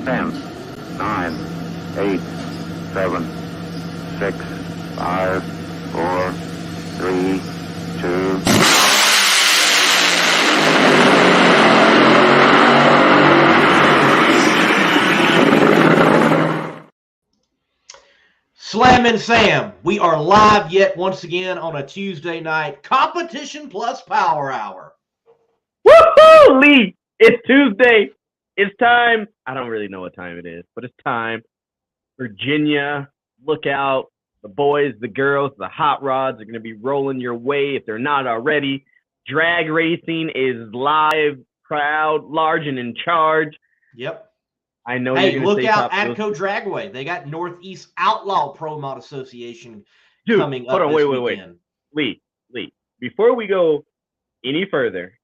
10, 9, 8, 7, 6, 5, 4, 3, 2. Slam and Sam, we are live yet once again on a Tuesday night competition plus power hour. Woohoo, Lee! It's Tuesday. It's time. I don't really know what time it is, but it's time. Virginia, look out. The boys, the girls, the hot rods are going to be rolling your way if they're not already. Drag racing is live, proud, large, and in charge. Yep. I know hey, you're going to say look out, top Atco Dragway. They got Northeast Outlaw Pro Mod Association Dude, coming up hold on, this wait. weekend. Lee, before we go any further,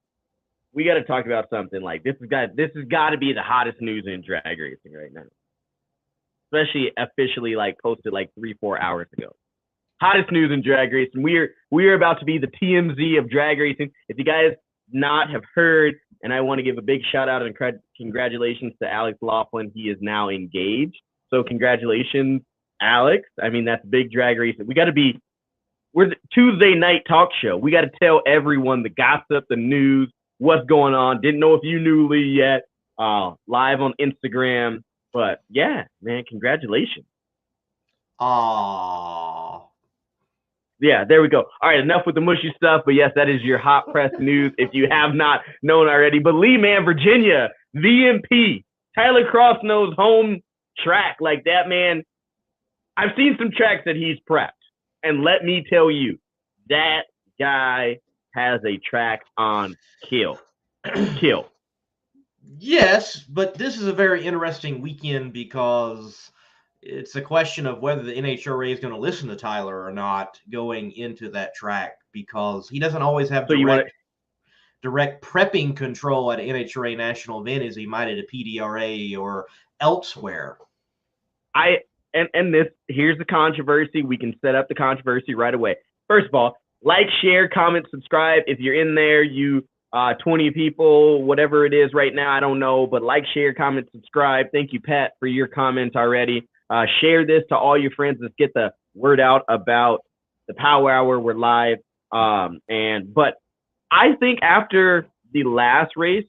we got to talk about something like this has got to be the hottest news in drag racing right now. Especially officially posted 3-4 hours ago. Hottest news in drag racing. We are about to be the TMZ of drag racing. If you guys not have heard, and I want to give a big shout out and congratulations to Alex Laughlin. He is now engaged. So congratulations, Alex. I mean, that's big drag racing. We're the Tuesday night talk show. We got to tell everyone the gossip, the news, what's going on. Didn't know if you knew, Lee, yet. Live on Instagram. But yeah, man, congratulations. Aww. Yeah, there we go. All right, enough with the mushy stuff. But yes, that is your hot press news if you have not known already. But Lee, man, Virginia, VMP, Tyler Crossnose home track. Like that, man, I've seen some tracks that he's prepped. And let me tell you, that guy has a track on kill. Kill. Yes, but this is a very interesting weekend because it's a question of whether the NHRA is going to listen to Tyler or not going into that track, because he doesn't always have direct prepping control at an NHRA national event as he might at a PDRA or elsewhere. Here's the controversy. We can set up the controversy right away. First of all, like, share, comment, subscribe. If you're in there, 20 people, whatever it is right now, I don't know, but like, share, comment, subscribe. Thank you, Pat, for your comments already. Share this to all your friends. Let's get the word out about the Power Hour. We're live. But I think after the last race,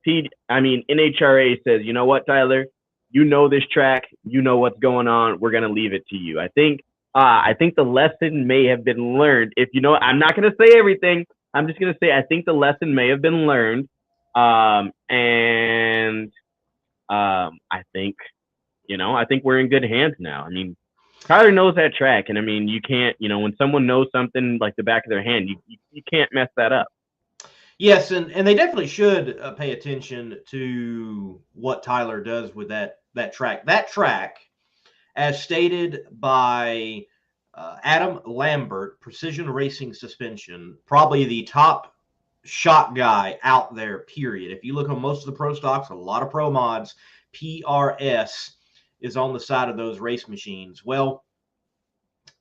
NHRA says, you know what, Tyler, you know this track, you know what's going on. We're gonna leave it to you. I think the lesson may have been learned. If you know, I'm not gonna say everything. I'm just gonna say I think the lesson may have been learned. I think we're in good hands now. I mean, Tyler knows that track, and I mean, you can't, when someone knows something like the back of their hand, you can't mess that up. Yes, and they definitely should pay attention to what Tyler does with that track. That track, as stated by Adam Lambert, Precision Racing Suspension, probably the top shot guy out there, period. If you look on most of the pro stocks, a lot of pro mods, PRS is on the side of those race machines. Well,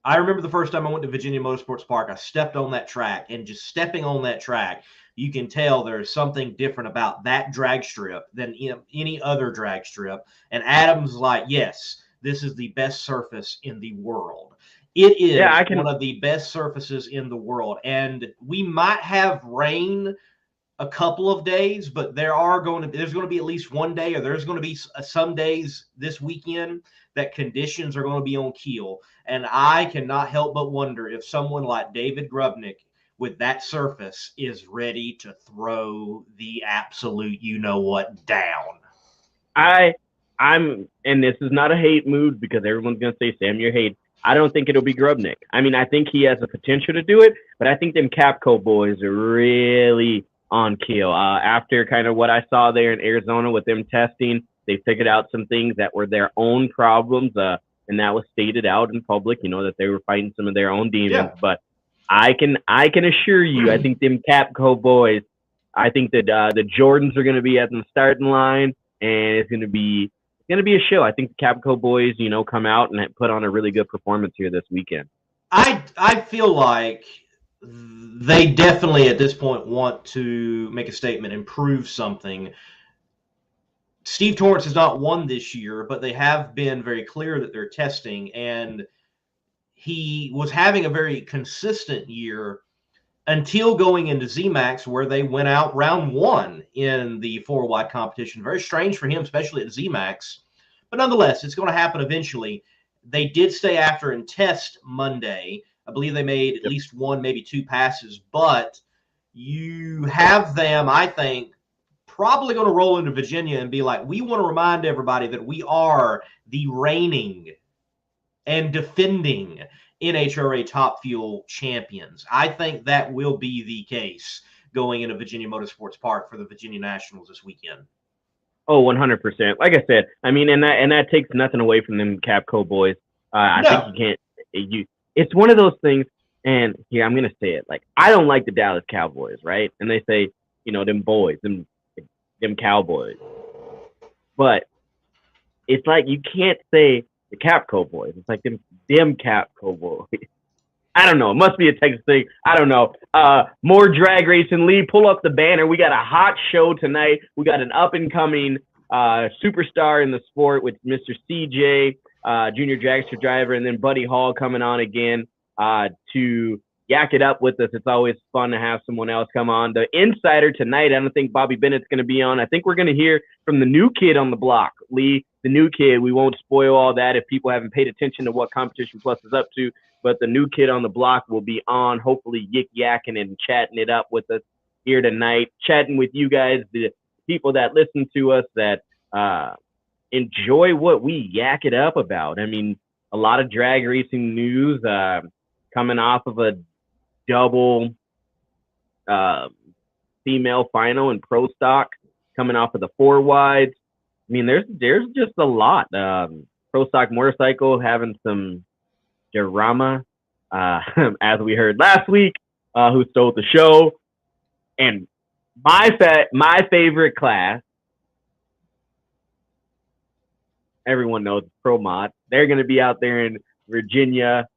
I remember the first time I went to Virginia Motorsports Park, I stepped on that track, and just stepping on that track, you can tell there's something different about that drag strip than any other drag strip. And Adam's like, yes, this is the best surface in the world. It is one of the best surfaces in the world. And we might have rain a couple of days, but there's going to be at least one day, or there's going to be some days this weekend that conditions are going to be on keel. And I cannot help but wonder if someone like David Grubnick with that surface is ready to throw the absolute you-know-what down. And this is not a hate mood because everyone's going to say, Sam, you're hate. I don't think it'll be Grubnick. I mean, I think he has the potential to do it, but I think them Capco boys are really on keel. After kind of what I saw there in Arizona with them testing, they figured out some things that were their own problems, and that was stated out in public, that they were fighting some of their own demons. Yeah. But I can assure you, I think them Capco boys, I think that the Jordans are going to be at the starting line, and it's going to be a show. I think the Capco boys, come out and put on a really good performance here this weekend. I feel like they definitely at this point want to make a statement and prove something Steve Torrance has not won this year, but they have been very clear that they're testing, and he was having a very consistent year until going into ZMAX, where they went out round 1 in the 4-wide competition. Very strange for him, especially at ZMAX. But nonetheless, it's going to happen eventually. They did stay after and test Monday. I believe they made at least 1, maybe 2 passes. But you have them, I think, probably going to roll into Virginia and be like, we want to remind everybody that we are the reigning and defending NHRA Top Fuel champions. I think that will be the case going into Virginia Motorsports Park for the Virginia Nationals this weekend. Oh, 100%. Like I said, I mean, and that takes nothing away from them Capco boys. I think you can't. It's one of those things. And here I'm gonna say it. Like, I don't like the Dallas Cowboys, right? And they say, them boys, them Cowboys. But it's like you can't say the Capco boys. It's like them Capco boys. I don't know. It must be a Texas thing. I don't know. More drag racing. Lee, pull up the banner. We got a hot show tonight. We got an up-and-coming superstar in the sport with Mr. CJ, junior dragster driver, and then Buddy Hall coming on again to yak it up with us. It's always fun to have someone else come on. The Insider tonight, I don't think Bobby Bennett's going to be on. I think we're going to hear from the new kid on the block, Lee, the new kid. We won't spoil all that if people haven't paid attention to what Competition Plus is up to, but the new kid on the block will be on, hopefully yik-yakking and chatting it up with us here tonight, chatting with you guys, the people that listen to us, that enjoy what we yak it up about. I mean, a lot of drag racing news coming off of a double female final in pro stock, coming off of the 4 wides. I mean, there's just a lot. Pro stock motorcycle having some drama, as we heard last week, who stole the show. And my favorite class, everyone knows, Pro Mod. They're going to be out there in Virginia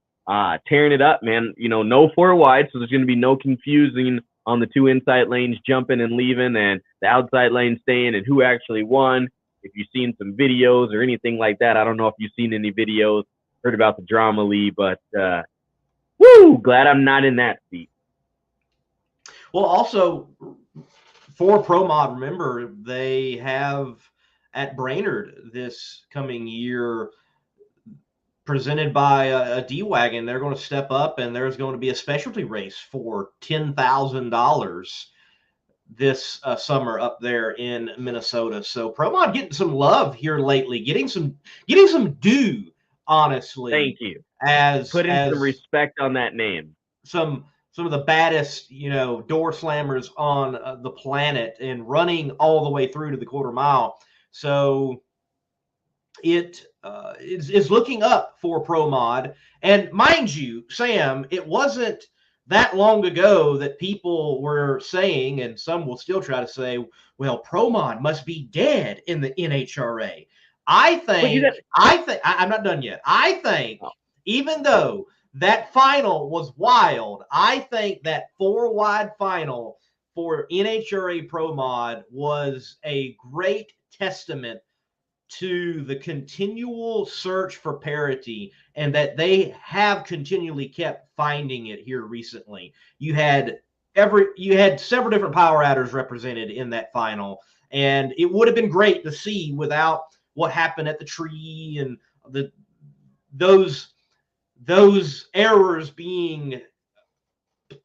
tearing it up, man. No 4 wide, so there's going to be no confusing on the 2 inside lanes jumping and leaving and the outside lane staying and who actually won. If you've seen some videos or anything like that, I don't know if you've seen any videos, heard about the drama, Lee, but glad I'm not in that seat. Well, also, for Pro Mod, remember, they have at Brainerd this coming year, presented by a D-Wagon, they're going to step up, and there's going to be a specialty race for $10,000 this summer up there in Minnesota. So Pro Mod getting some love here lately, getting some due, honestly. Thank you. Putting some respect on that name. Some of the baddest, door slammers on the planet, and running all the way through to the quarter mile. So it is looking up for Pro Mod. And mind you, Sam, it wasn't that long ago that people were saying, and some will still try to say, well, Pro Mod must be dead in the NHRA. I'm not done yet. I think, even though that final was wild, I think that 4-wide final for NHRA Pro Mod was a great testament to the continual search for parity, and that they have continually kept finding it here recently. You had several different power adders represented in that final, and it would have been great to see without what happened at the tree and those errors being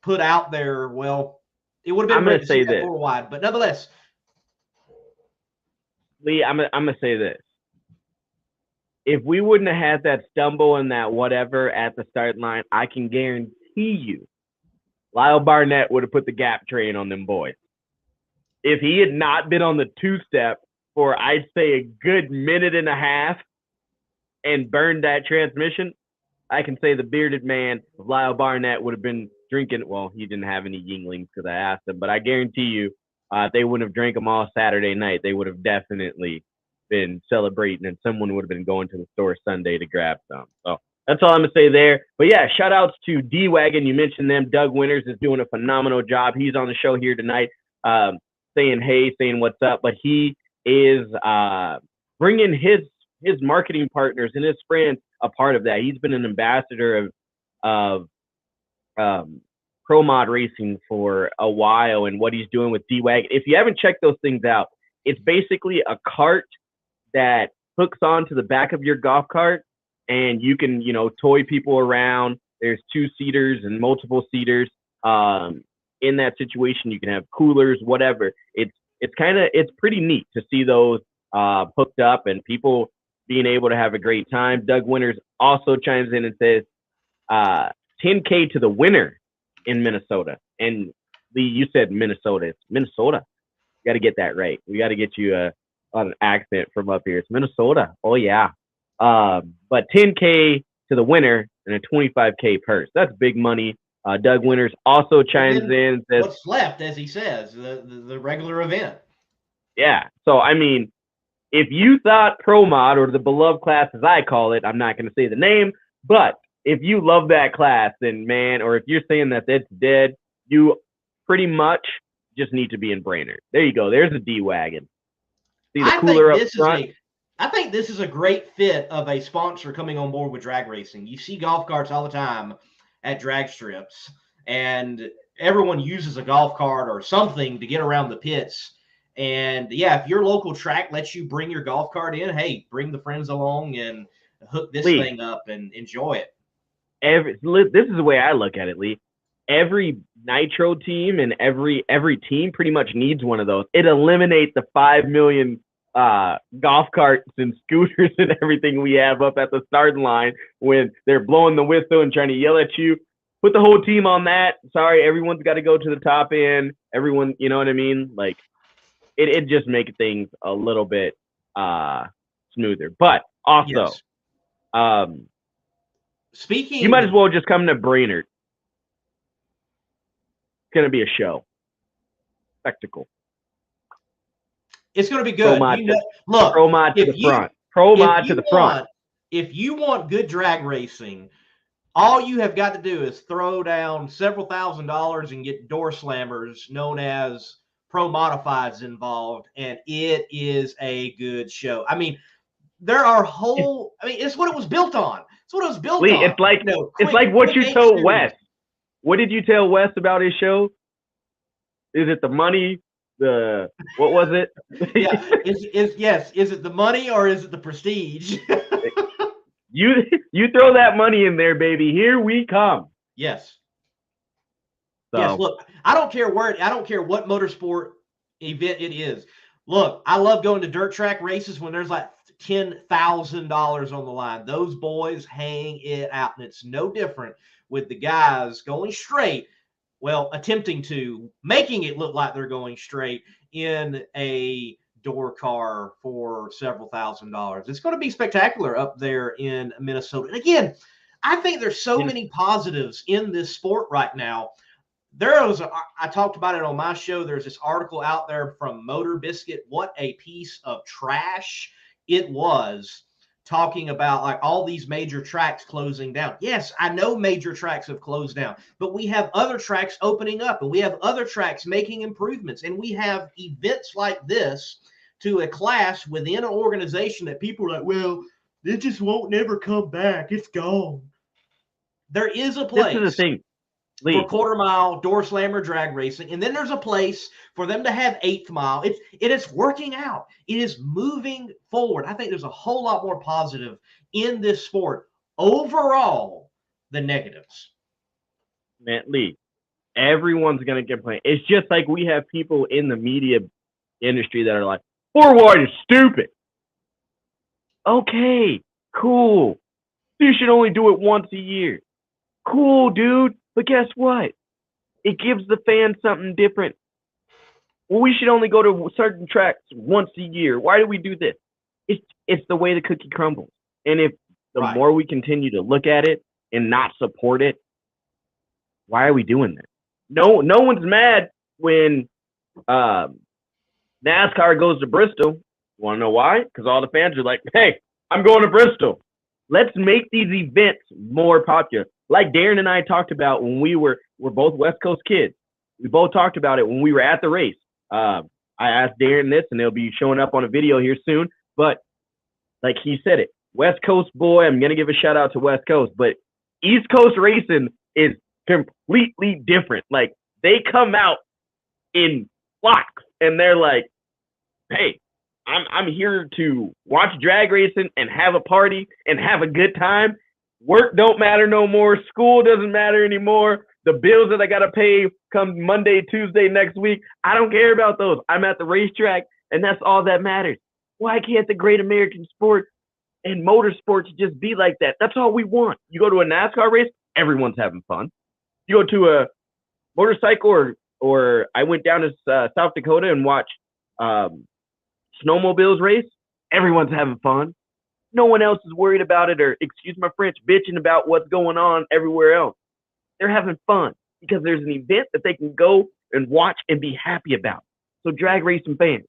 put out there. Well, it would have been great to see that 4-wide, but nonetheless. Lee, I'm gonna say this. If we wouldn't have had that stumble and that whatever at the start line, I can guarantee you Lyle Barnett would have put the gap train on them boys. If he had not been on the 2-step for, I'd say, a good minute and a half and burned that transmission, I can say the bearded man of Lyle Barnett would have been drinking. Well, he didn't have any Yinglings because I asked him, but I guarantee you, they wouldn't have drank them all Saturday night. They would have definitely been celebrating, and someone would have been going to the store Sunday to grab some. So that's all I'm going to say there. But yeah, shout outs to D-Wagon. You mentioned them. Doug Winters is doing a phenomenal job. He's on the show here tonight, saying hey, saying what's up. But he is bringing his marketing partners and his friends a part of that. He's been an ambassador of Pro Mod Racing for a while, and what he's doing with D-Wagon. If you haven't checked those things out, it's basically a cart that hooks onto the back of your golf cart, and you can, toy people around. There's 2-seaters and multiple seaters. In that situation, you can have coolers, whatever. It's pretty neat to see those hooked up and people being able to have a great time. Doug Winters also chimes in and says, 10K to the winner in Minnesota. And Lee, you said Minnesota. It's Minnesota. You got to get that right. We got to get you on an accent from up here. It's Minnesota. Oh, yeah. But 10K to the winner and a 25K purse. That's big money. Doug Winters also chimes in and says, what's left, as he says, the regular event. Yeah. So, I mean, if you thought Pro Mod, or the beloved class as I call it, I'm not going to say the name, but if you love that class, then man, or if you're saying that it's dead, you pretty much just need to be in Brainerd. There you go. There's a D-Wagon. See the cooler up front? I think this is a great fit of a sponsor coming on board with drag racing. You see golf carts all the time at drag strips, and everyone uses a golf cart or something to get around the pits. And yeah, if your local track lets you bring your golf cart in, hey, bring the friends along and hook this thing up and enjoy it. This is the way I look at it, Lee. Every Nitro team and every team pretty much needs one of those. It eliminates the 5 million golf carts and scooters and everything we have up at the starting line when they're blowing the whistle and trying to yell at you. Put the whole team on that. Sorry, everyone's got to go to the top end. Everyone, you know what I mean? Like, it just makes things a little bit smoother. But also, yes. Speaking, you might as well just come to Brainerd. It's going to be a show. Spectacle. It's going to be good. Look, Pro Mod to the front. Pro Mod to the front. If you want good drag racing, all you have got to do is throw down several $1,000s and get door slammers known as Pro Modifieds involved, and it is a good show. I mean, it's what it was built on. It's what it was built on. It's like it's like what you told Wes. What did you tell Wes about his show? Is it the money? What was it? Yeah, is it the money or is it the prestige? You throw that money in there, baby. Here we come. Yes. So. Yes. Look, I don't care what motorsport event it is. Look, I love going to dirt track races when there's like $10,000 on the line. Those boys hang it out, and it's no different with the guys going straight. Well, attempting to, making it look like they're going straight in a door car for several $1,000s. It's going to be spectacular up there in Minnesota. And again, I think there's so many positives in this sport right now. I talked about it on my show. There's this article out there from Motor Biscuit. What a piece of trash it was, talking about like all these major tracks closing down. Yes, I know major tracks have closed down, but we have other tracks opening up, and we have other tracks making improvements, and we have events like this to a class within an organization that people are like, well, it just won't never come back. It's gone. There is a place. This is the thing. Lee. For quarter mile door slammer drag racing, and then there's a place for them to have 8th mile. It is working out. It is moving forward. I think there's a whole lot more positive in this sport overall than negatives. Man, Lee, everyone's gonna complain. It's just like we have people in the media industry that are like, 4 wide is stupid. Okay, cool. You should only do it once a year. Cool, dude. But guess what? It gives the fans something different. Well, we should only go to certain tracks once a year. Why do we do this? It's the way the cookie crumbles. And if the more we continue to look at it and not support it, why are we doing that? No one's mad when NASCAR goes to Bristol. You want to know why? Because all the fans are like, hey, I'm going to Bristol. Let's make these events more popular. Like Darren and I talked about when we're both West Coast kids. We both talked about it when we were at the race. I asked Darren this, and they'll be showing up on a video here soon. But like he said it, West Coast boy, I'm going to give a shout out to West Coast, but East Coast racing is completely different. Like, they come out in flocks, and they're like, hey, I'm here to watch drag racing and have a party and have a good time. Work don't matter no more. School doesn't matter anymore. The bills that I got to pay come Monday, Tuesday next week, I don't care about those. I'm at the racetrack, and that's all that matters. Why can't the great American sport and motorsports just be like that? That's all we want. You go to a NASCAR race, everyone's having fun. You go to a motorcycle or I went down to South Dakota and watched snowmobiles race, everyone's having fun. No one else is worried about it, or, excuse my French, bitching about what's going on everywhere else. They're having fun because there's an event that they can go and watch and be happy about. So drag racing fans,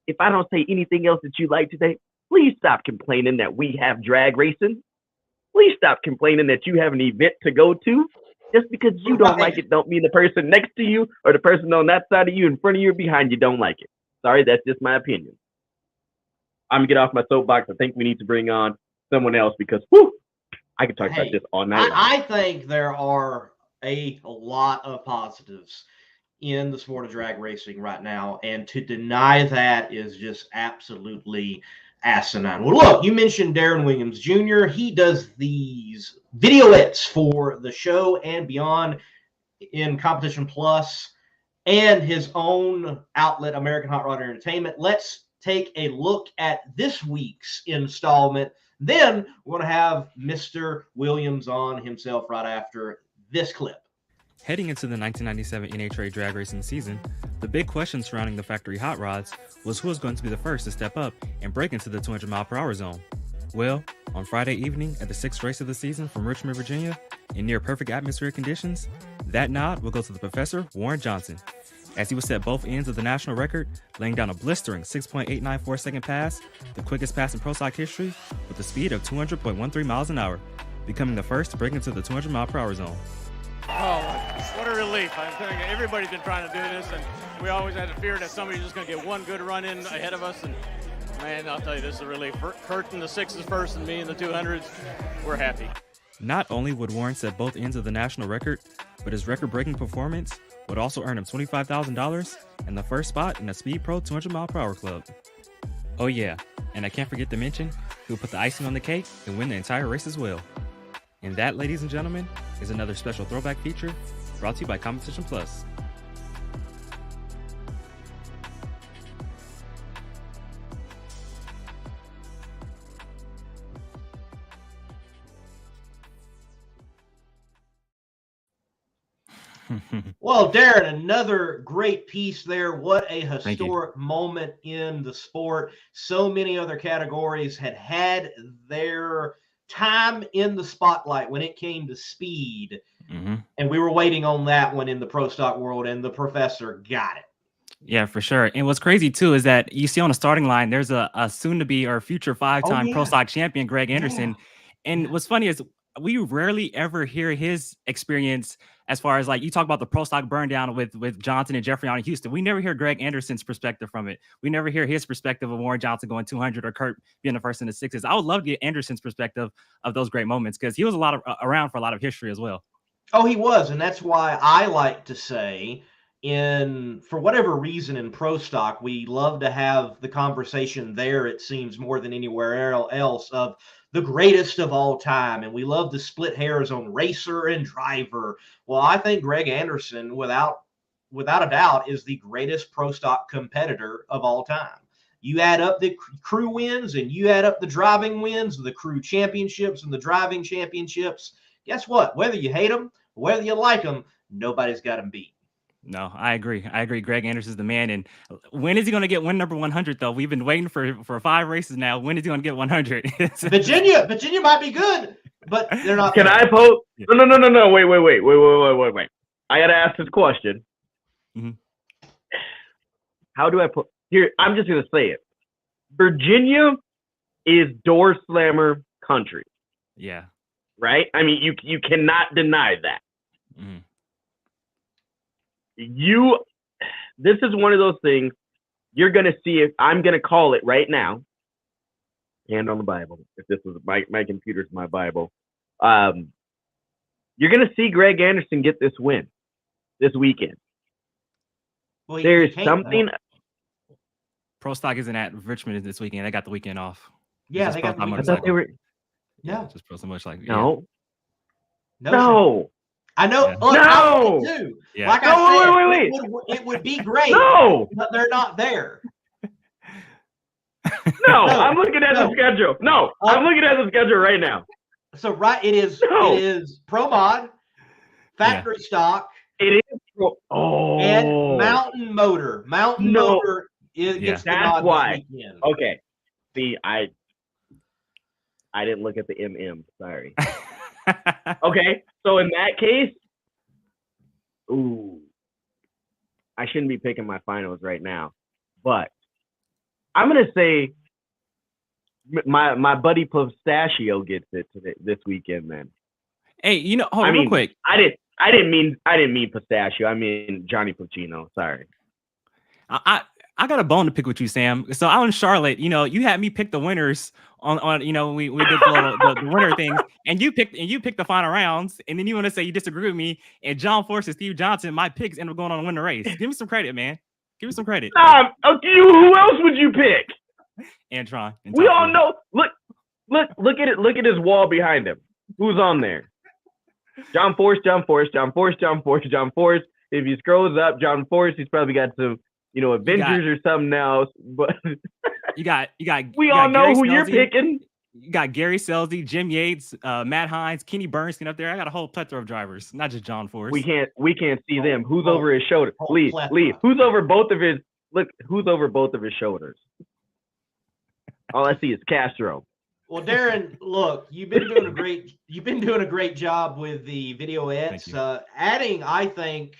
if I don't say anything else that you like today, please stop complaining that we have drag racing. Please stop complaining that you have an event to go to. Just because you don't like it don't mean the person next to you or the person on that side of you, in front of you, or behind you don't like it. Sorry, that's just my opinion. I'm going to get off my soapbox. I think we need to bring on someone else because, whew, I could talk about this all night. I think there are a lot of positives in the sport of drag racing right now, and to deny that is just absolutely asinine. Well, look, you mentioned Darren Williams Jr. He does these videoettes for the show and beyond in Competition Plus and his own outlet, American Hot Rod Entertainment. Let's take a look at this week's installment. Then we're going to have Mr. Williams on himself right after this clip. Heading into the 1997 NHRA drag racing season, the big question surrounding the factory hot rods was who was going to be the first to step up and break into the 200-mile-per-hour zone. Well, on Friday evening at the 6th race of the season from Richmond, Virginia, in near perfect atmospheric conditions, that nod will go to the Professor Warren Johnson, as he would set both ends of the national record, laying down a blistering 6.894-second pass, the quickest pass in pro stock history, with a speed of 200.13 miles an hour, becoming the first to break into the 200-mile-per-hour zone. Oh, what a relief. I'm telling you, everybody's been trying to do this, and we always had to fear that somebody's just going to get one good run in ahead of us, and man, I'll tell you, this is a relief. Kurt in the 6s first and me in the 200s, we're happy. Not only would Warren set both ends of the national record, but his record-breaking performance would also earn him $25,000 and the first spot in the Speed Pro 200-mile-per-hour club. Oh yeah, and I can't forget to mention, he would put the icing on the cake and win the entire race as well. And that, ladies and gentlemen, is another special throwback feature brought to you by Competition Plus. Well, Darren, another great piece there. What a historic moment in the sport. So many other categories had their time in the spotlight when it came to speed. Mm-hmm. And we were waiting on that one in the pro stock world, and the Professor got it. Yeah, for sure. And what's crazy, too, is that you see on the starting line, there's a soon-to-be or future five-time pro stock champion, Greg Anderson. Yeah. And what's funny is we rarely ever hear his experience as far as, like, you talk about the pro stock burn down with Johnson and Jeffrey on in Houston. We never hear Greg Anderson's perspective from it. We never hear his perspective of Warren Johnson going 200 or Kurt being the first in the 6s. I would love to get Anderson's perspective of those great moments because he was around for a lot of history as well. Oh, he was. And that's why I like to say, for whatever reason in pro stock, we love to have the conversation there, it seems, more than anywhere else, of the greatest of all time. And we love to split hairs on racer and driver. Well, I think Greg Anderson, without a doubt, is the greatest pro stock competitor of all time. You add up the crew wins and you add up the driving wins, the crew championships and the driving championships. Guess what? Whether you hate them, whether you like them, nobody's got him beat. No, I agree. Greg Anderson's the man. And when is he going to get win number 100, though? We've been waiting for 5 races now. When is he going to get 100? Virginia might be good, but they're not. Can I pose? No. Wait. I got to ask this question. Mm-hmm. How do I put here? I'm just going to say it. Virginia is door slammer country. Yeah. Right? I mean, you cannot deny that. Mm-hmm. This is one of those things you're going to see it. I'm going to call it right now. Hand on the Bible. If this was my computer's my Bible. You're going to see Greg Anderson get this win this weekend. Well, There's something. Pro Stock isn't at Richmond this weekend. They got the weekend off. Yeah, they got the weekend. I thought they were. Yeah, just Pro so much like No. Yeah. No. I know. Yeah. Look, No. I too. Yeah. Like I said, wait. It would be great. No. But they're not there. No, I'm looking at the schedule. No, I'm looking at the schedule right now. So it is Pro Mod, Factory Stock. It is. Oh. And Mountain Motor. Mountain Motor gets the nod this weekend. Okay. See, I didn't look at the MM. Sorry. Okay. So in that case, I shouldn't be picking my finals right now, but I'm gonna say my buddy Pistachio gets it this weekend. Then. Hey, hold on real quick. I didn't mean Pistachio. I mean Johnny Puccino. Sorry. I got a bone to pick with you, Sam. So out in Charlotte, you had me pick the winners on we did the winner things, and you picked the final rounds, and then you want to say you disagree with me, and John Force and Steve Johnson, my picks end up going on to win the race. Give me some credit, man. Give me some credit. Who else would you pick? Antron. We all know. Look at it. Look at his wall behind him. Who's on there? John Force. If he scrolls up, John Force, he's probably got some, Avengers or something else. But you got. We all know who you're picking. You got Gary Selzy, Jim Yates, Matt Hines, Kenny Bernstein up there. I got a whole plethora of drivers, not just John Force. We can't see them. Who's over his shoulder? Lee. Who's over both of his? Look, who's over both of his shoulders? All I see is Castro. Well, Darren, look, you've been doing a great job with the videoettes, adding, I think,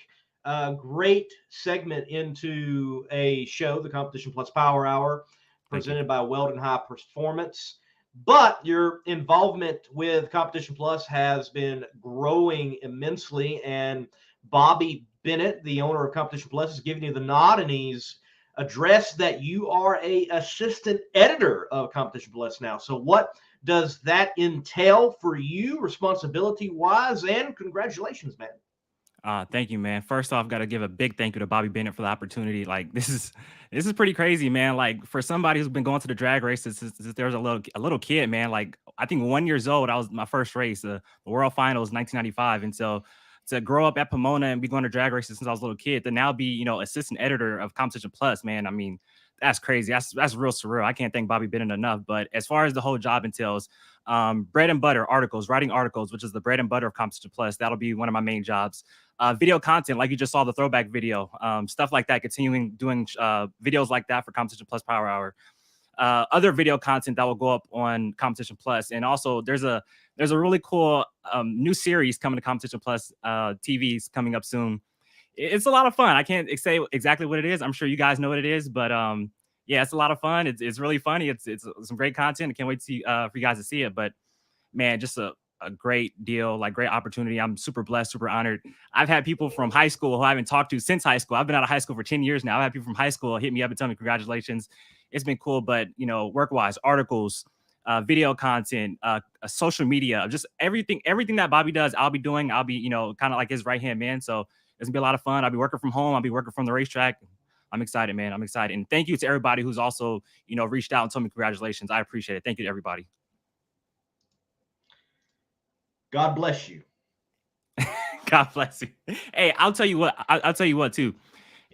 a great segment into a show, the Competition Plus Power Hour, presented by Weldon High Performance. But your involvement with Competition Plus has been growing immensely, and Bobby Bennett, the owner of Competition Plus, is giving you the nod, and he's addressed that you are a assistant editor of Competition Plus now. So what does that entail for you responsibility wise, and congratulations, man. Thank you, man. First off, got to give a big thank you to Bobby Bennett for the opportunity. Like, this is pretty crazy, man. Like, for somebody who's been going to the drag races since there was a little kid, man. Like, I think 1 year old, I was my first race, the World Finals, 1995. And so to grow up at Pomona and be going to drag races since I was a little kid, to now be, assistant editor of Competition Plus, man, I mean, that's crazy. That's real surreal. I can't thank Bobby Bennett enough. But as far as the whole job entails, bread and butter articles, writing articles, which is the bread and butter of Competition Plus, that'll be one of my main jobs. Video content, like you just saw the throwback video, stuff like that, continuing doing videos like that for Competition Plus Power Hour. Other video content that will go up on Competition Plus. And also there's a really cool new series coming to Competition Plus TVs coming up soon. It's a lot of fun. I can't say exactly what it is. I'm sure you guys know what it is, but yeah, it's a lot of fun. It's really funny. It's some great content. I can't wait to see, for you guys to see it. But man, just a great deal, like great opportunity. I'm super blessed, super honored. I've had people from high school who I haven't talked to since high school. I've been out of high school for 10 years now. I've had people from high school hit me up and tell me congratulations. It's been cool, but work-wise, articles, video content, social media, just everything that Bobby does, I'll be doing. I'll be, kind of like his right-hand man. So it's gonna be a lot of fun. I'll be working from home. I'll be working from the racetrack. I'm excited, man. I'm excited. And thank you to everybody who's also, reached out and told me congratulations. I appreciate it. Thank you to everybody. God bless you. God bless you. Hey, I'll tell you what. I'll tell you what too.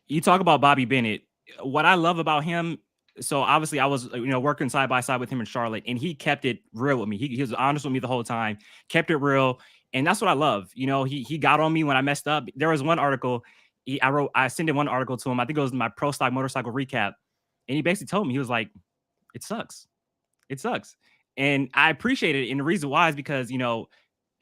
You talk about Bobby Bennett. What I love about him. So obviously I was, working side by side with him in Charlotte, and he kept it real with me. He was honest with me the whole time, kept it real. And that's what I love. He got on me when I messed up. There was one article I sent in one article to him. I think it was my Pro Stock Motorcycle recap. And he basically told me, he was like, it sucks. It sucks. And I appreciate it. And the reason why is because,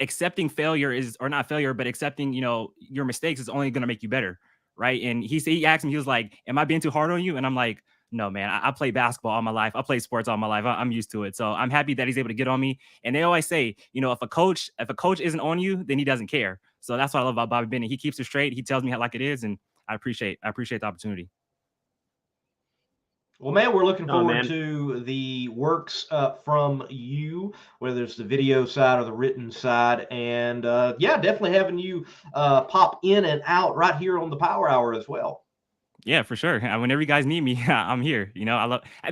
accepting failure or not failure, but accepting, your mistakes is only going to make you better. Right. And he asked me, he was like, am I being too hard on you? And I'm like, no, man, I played basketball all my life. I played sports all my life. I'm used to it. So I'm happy that he's able to get on me. And they always say, if a coach isn't on you, then he doesn't care. So that's what I love about Bobby Bennett. He keeps it straight. He tells me how like it is. And I appreciate the opportunity. Well, man, we're looking Oh, forward man. to the works from you, whether it's the video side or the written side. And yeah, definitely having you pop in and out right here on the Power Hour as well. Yeah, for sure. Whenever you guys need me, I'm here.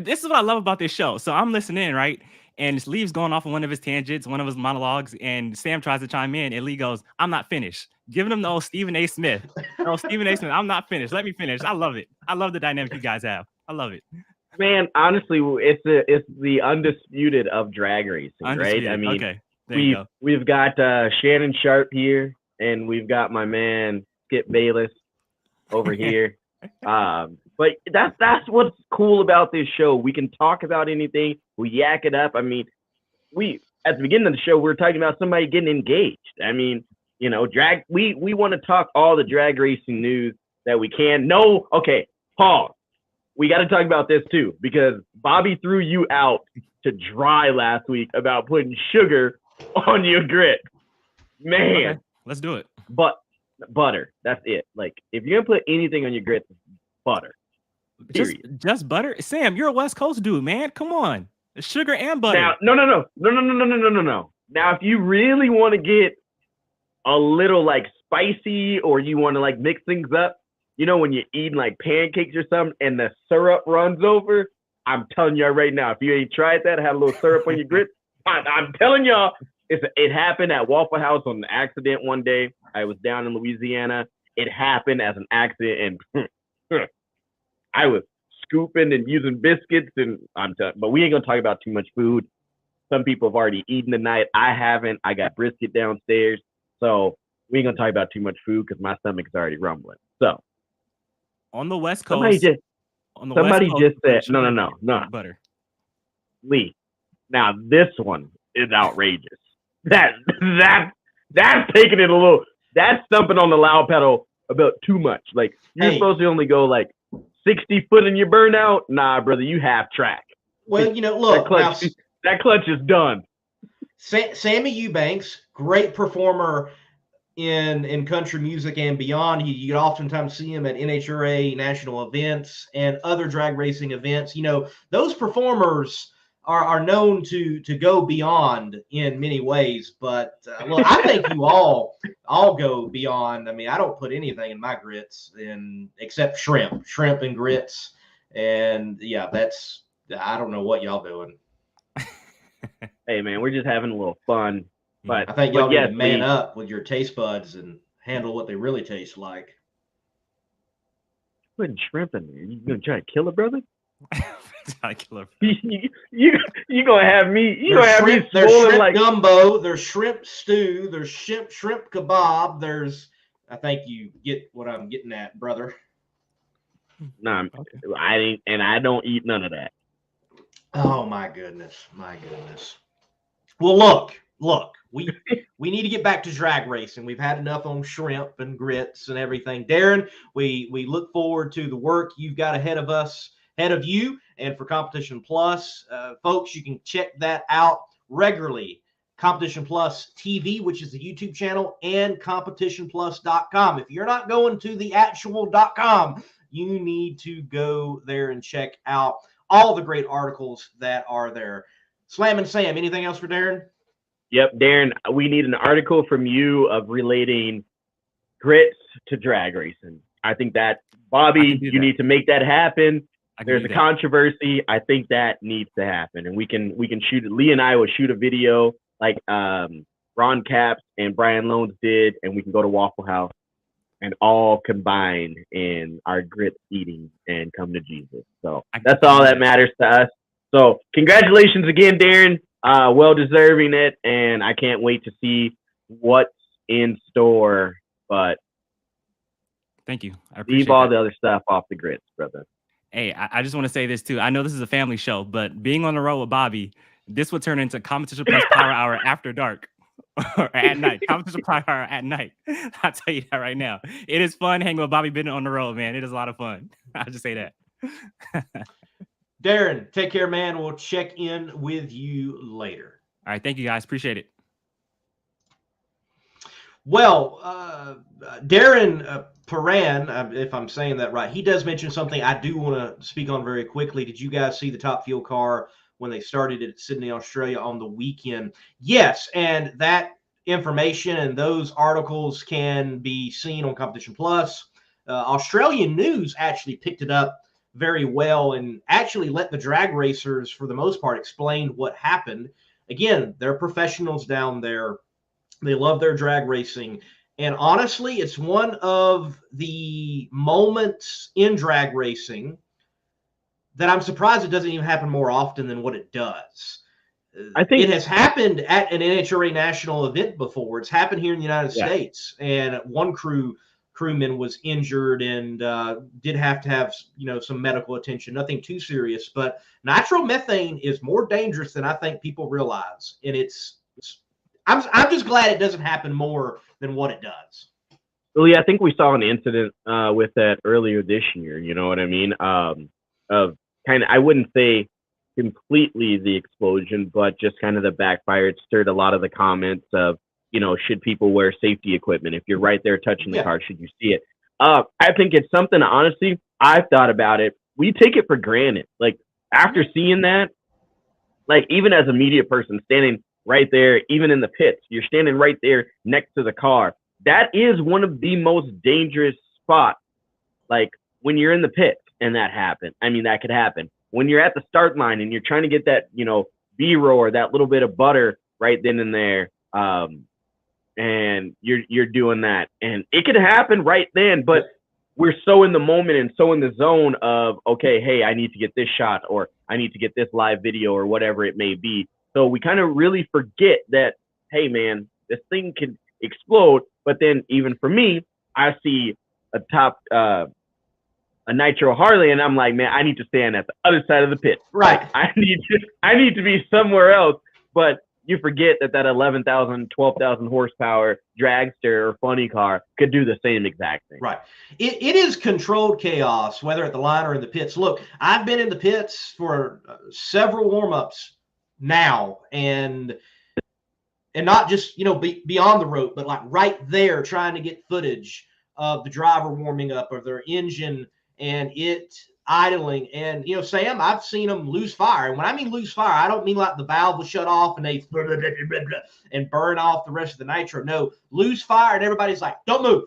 This is what I love about this show. So I'm listening, right? And Lee's going off on one of his tangents, one of his monologues, and Sam tries to chime in, and Lee goes, "I'm not finished." Giving him the old Stephen A. Smith. No, Stephen A. Smith, I'm not finished. Let me finish. I love it. I love the dynamic you guys have. I love it. Man, honestly, it's the undisputed of drag racing, Undisputed. right? I mean, okay. There you go. we've got Shannon Sharp here, and we've got my man Skip Bayless over here. But that's what's cool about this show. We can talk about anything. We yak it up. I mean, we at the beginning of the show we were talking about somebody getting engaged. I mean, drag. We want to talk all the drag racing news that we can. No, okay, pause. We got to talk about this too because Bobby threw you out to dry last week about putting sugar on your grits. Man, okay, let's do it. But butter, that's it. Like if you're gonna put anything on your grits, butter. Just butter. Sam, you're a West Coast dude, man. Come on, sugar and butter. Now, no. Now, if you really want to get a little like spicy, or you want to like mix things up, when you're eating like pancakes or something, and the syrup runs over. I'm telling y'all right now, if you ain't tried that, have a little syrup on your grits. I'm telling y'all, it happened at Waffle House on an accident one day. I was down in Louisiana. It happened as an accident, and I was scooping and using biscuits, and but we ain't gonna talk about too much food. Some people have already eaten tonight. I haven't. I got brisket downstairs, so we ain't gonna talk about too much food because my stomach's already rumbling. So on the West Coast, somebody just said no, butter. Lee. Now this one is outrageous. That's taking it a little. That's stumping on the loud pedal about too much. Like you're supposed to only go like 60 foot in your burnout. Nah, brother, you half track. Well, look, that clutch is done. Sammy Eubanks, great performer in country music and beyond. You oftentimes see him at NHRA national events and other drag racing events. Those performers are known to go beyond in many ways, but well, I think you all go beyond. I mean, I don't put anything in my grits except shrimp and grits, and yeah, I don't know what y'all doing. Hey man, we're just having a little fun. But I think y'all need to man up with your taste buds and handle what they really taste like. Putting shrimp in there, you gonna try to kill a brother? You gonna have me? There's shrimp like gumbo. There's shrimp stew. There's shrimp kebab. I think you get what I'm getting at, brother. Nah, okay. I don't eat none of that. Oh my goodness. Well, look. We need to get back to drag racing. We've had enough on shrimp and grits and everything. Darren, we look forward to the work you've got ahead of you, and for Competition Plus, folks, you can check that out regularly. Competition Plus TV, which is the YouTube channel, and competitionplus.com. If you're not going to the actual .com, you need to go there and check out all the great articles that are there. Slam and Sam, anything else for Darren? Yep, Darren, we need an article from you of relating grits to drag racing. I think that, Bobby, you need to make that happen. There's a controversy. I think that needs to happen, and we can shoot it. Lee and I will shoot a video like Ron Capps and Brian Loans did, and we can go to Waffle House and all combine in our grits eating and come to Jesus. So that's all that matters to us. So congratulations again, Darren. Well deserving it, and I can't wait to see what's in store. But thank you. I appreciate leave all the other stuff off the grits, brother. Hey, I just want to say this too. I know this is a family show, but being on the road with Bobby, this would turn into Competition Plus Power Hour after dark or at night. Competition Power Hour at night. I'll tell you that right now. It is fun hanging with Bobby Bennett on the road, man. It is a lot of fun. I'll just say that. Darren, take care, man. We'll check in with you later. All right. Thank you, guys. Appreciate it. Well, Darren Paran, if I'm saying that right, he does mention something I do want to speak on very quickly. Did you guys see the Top Fuel car when they started at Sydney, Australia on the weekend? Yes, and that information and those articles can be seen on Competition Plus. Australian News actually picked it up very well and actually let the drag racers, for the most part, explain what happened. Again, they're professionals down there. They love their drag racing. And honestly, it's one of the moments in drag racing that I'm surprised it doesn't even happen more often than what it does. I think it has happened at an NHRA national event before. It's happened here in the United States. And one crewman was injured and did have to have, some medical attention, nothing too serious. But nitromethane is more dangerous than I think people realize. And I'm just glad it doesn't happen more than what it does. Well, yeah, I think we saw an incident with that earlier this year. You know what I mean? Of kind of, I wouldn't say completely the explosion, but just kind of the backfire. It stirred a lot of the comments of, should people wear safety equipment? If you're right there touching the car, should you see it? I think it's something, honestly, I've thought about it. We take it for granted. Like, after seeing that, like, even as a media person standing right there, even in the pits, you're standing right there next to the car. That is one of the most dangerous spots. Like, when you're in the pits and that happens. I mean, that could happen. When you're at the start line and you're trying to get that, B-roll or that little bit of butter right then and there, and you're doing that. And it could happen right then, but we're so in the moment and so in the zone of, okay, hey, I need to get this shot, or I need to get this live video, or whatever it may be. So we kind of really forget that, hey, man, this thing can explode. But then even for me, I see a Nitro Harley, and I'm like, man, I need to stand at the other side of the pit. Right. Like, I need to be somewhere else. But you forget that 11,000, 12,000 horsepower dragster or funny car could do the same exact thing. Right. It is controlled chaos, whether at the line or in the pits. Look, I've been in the pits for several warm-ups now, and not just, beyond the rope, but like right there trying to get footage of the driver warming up or their engine and it idling. And, Sam, I've seen them lose fire. And when I mean lose fire, I don't mean like the valve will shut off and they and burn off the rest of the nitro. No, lose fire and everybody's like, don't move.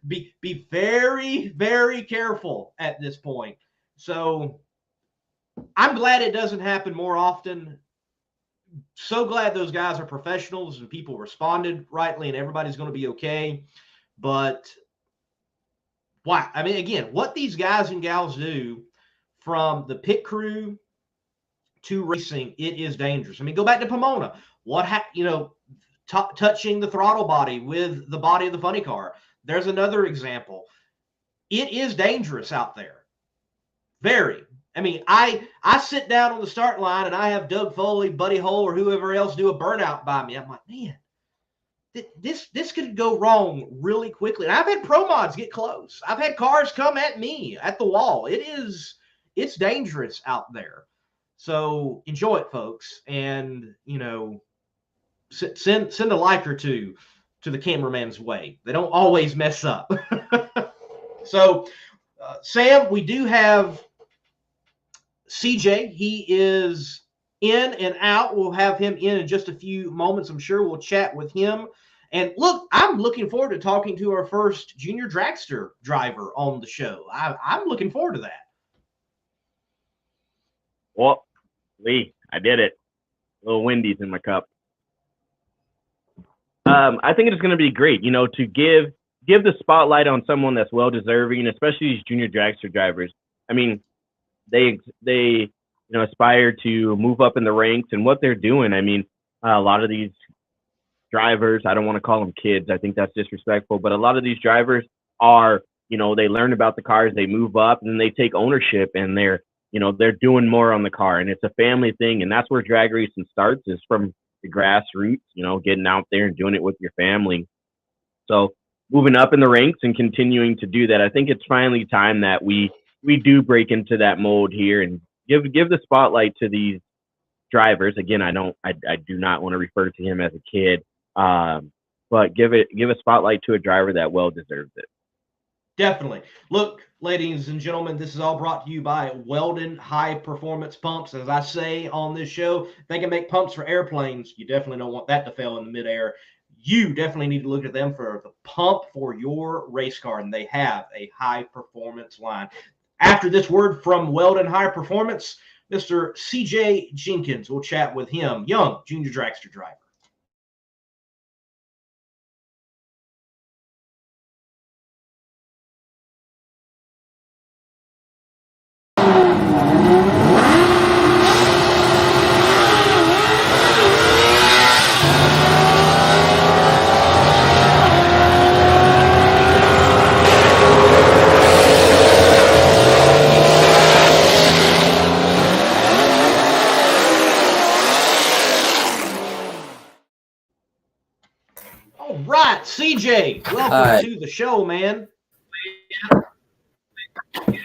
Be very, very careful at this point. So I'm glad it doesn't happen more often. So glad those guys are professionals and people responded rightly and everybody's going to be okay. But why? I mean, again, what these guys and gals do from the pit crew to racing, it is dangerous. I mean, go back to Pomona. Touching the throttle body with the body of the funny car. There's another example. It is dangerous out there. Very. I mean, I sit down on the start line and I have Doug Foley, Buddy Hole, or whoever else do a burnout by me. I'm like, man, this could go wrong really quickly. And I've had pro mods get close. I've had cars come at me at the wall. It's dangerous out there. So enjoy it, folks. And, send a like or two to the cameraman's way. They don't always mess up. So, Sam, we do have CJ. He is in and out. We'll have him in just a few moments. I'm sure we'll chat with him. And look, I'm looking forward to talking to our first junior dragster driver on the show. I'm looking forward to that. Well, Lee, I did it. A little Wendy's in my cup. I think it's going to be great, to give the spotlight on someone that's well deserving, especially these junior dragster drivers. I mean, they aspire to move up in the ranks, and what they're doing. I mean, a lot of these drivers, I don't want to call them kids. I think that's disrespectful, but a lot of these drivers are, they learn about the cars, they move up, and then they take ownership, and they're doing more on the car, and it's a family thing, and that's where drag racing starts, is from the grassroots, getting out there and doing it with your family. So moving up in the ranks and continuing to do that, I think it's finally time that we do break into that mold here and give the spotlight to these drivers. Again, I do not want to refer to him as a kid. But give a spotlight to a driver that well deserves it. Definitely. Look, ladies and gentlemen, this is all brought to you by Weldon High Performance Pumps. As I say on this show, they can make pumps for airplanes. You definitely don't want that to fail in the midair. You definitely need to look at them for the pump for your race car, and they have a high performance line. After this word from Weldon High Performance, Mr. CJ Jenkins, we'll chat with him, young junior dragster driver. All right, CJ, welcome to the show, man.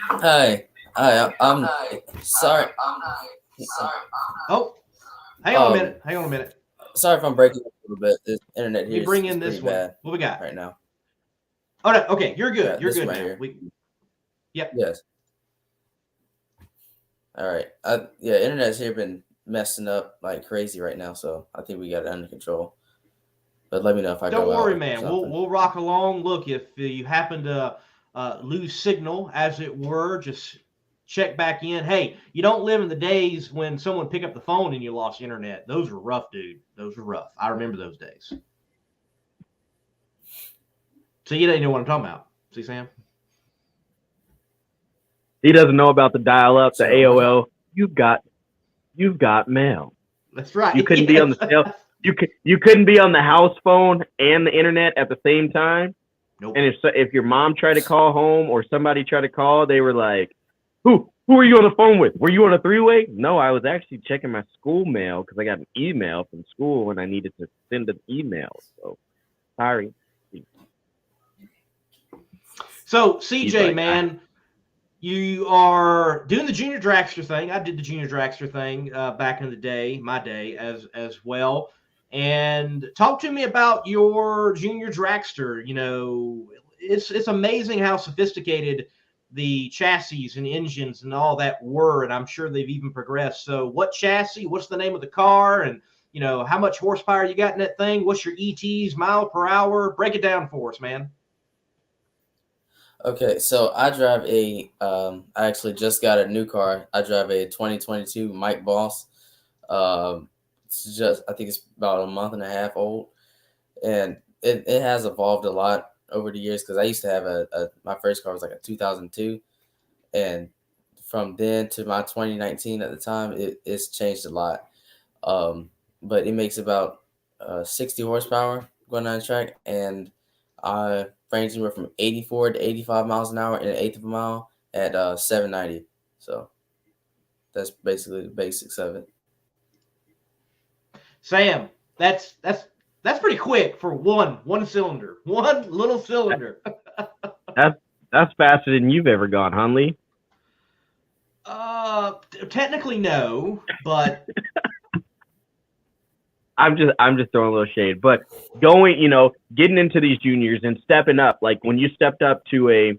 Hi, I'm sorry. Oh, hang on a minute. Sorry if I'm breaking up a little bit. The internet here bring is in this pretty one. bad What we got right now. Oh, no, okay, you're good. Yeah, You're this good one now. right Yep. Yes. All right. Internet's here been messing up like crazy right now, so I think we got it under control. But let me know if I Don't go worry, out man. something. We'll rock along. Look, if you happen to lose signal, as it were, just check back in. Hey, you don't live in the days when someone picked up the phone and you lost internet. Those were rough, dude. Those were rough. I remember those days. So you don't know what I'm talking about. See, Sam? He doesn't know about the dial-up, the AOL. You've got mail. That's right. You couldn't be on the cell. You couldn't be on the house phone and the internet at the same time. Nope. And if your mom tried to call home or somebody tried to call, they were like, "Who are you on the phone with? Were you on a three-way?" No, I was actually checking my school mail because I got an email from school and I needed to send an email. So sorry. So CJ, man, you are doing the junior dragster thing. I did the junior dragster thing back in the day, my day as well. And talk to me about your junior dragster. You know, it's amazing how sophisticated the chassis and engines and all that were, and I'm sure they've even progressed. So what chassis, what's the name of the car, and you know, how much horsepower you got in that thing? What's your ETs, mile per hour? Break it down for us, man. Okay, so I drive I actually just got a new car. I drive a 2022 Mike Boss. I think it's about a month and a half old, and it has evolved a lot over the years because I used to have my first car was like a 2002, and from then to my 2019 at the time, it's changed a lot. But it makes about 60 horsepower going on the track, and I range anywhere from 84 to 85 miles an hour in an eighth of a mile at 790. So that's basically the basics of it. Sam, that's pretty quick for one cylinder, one little cylinder. That's faster than you've ever gone, huh, Lee? Technically no, but I'm just throwing a little shade. But getting into these juniors and stepping up, like when you stepped up to a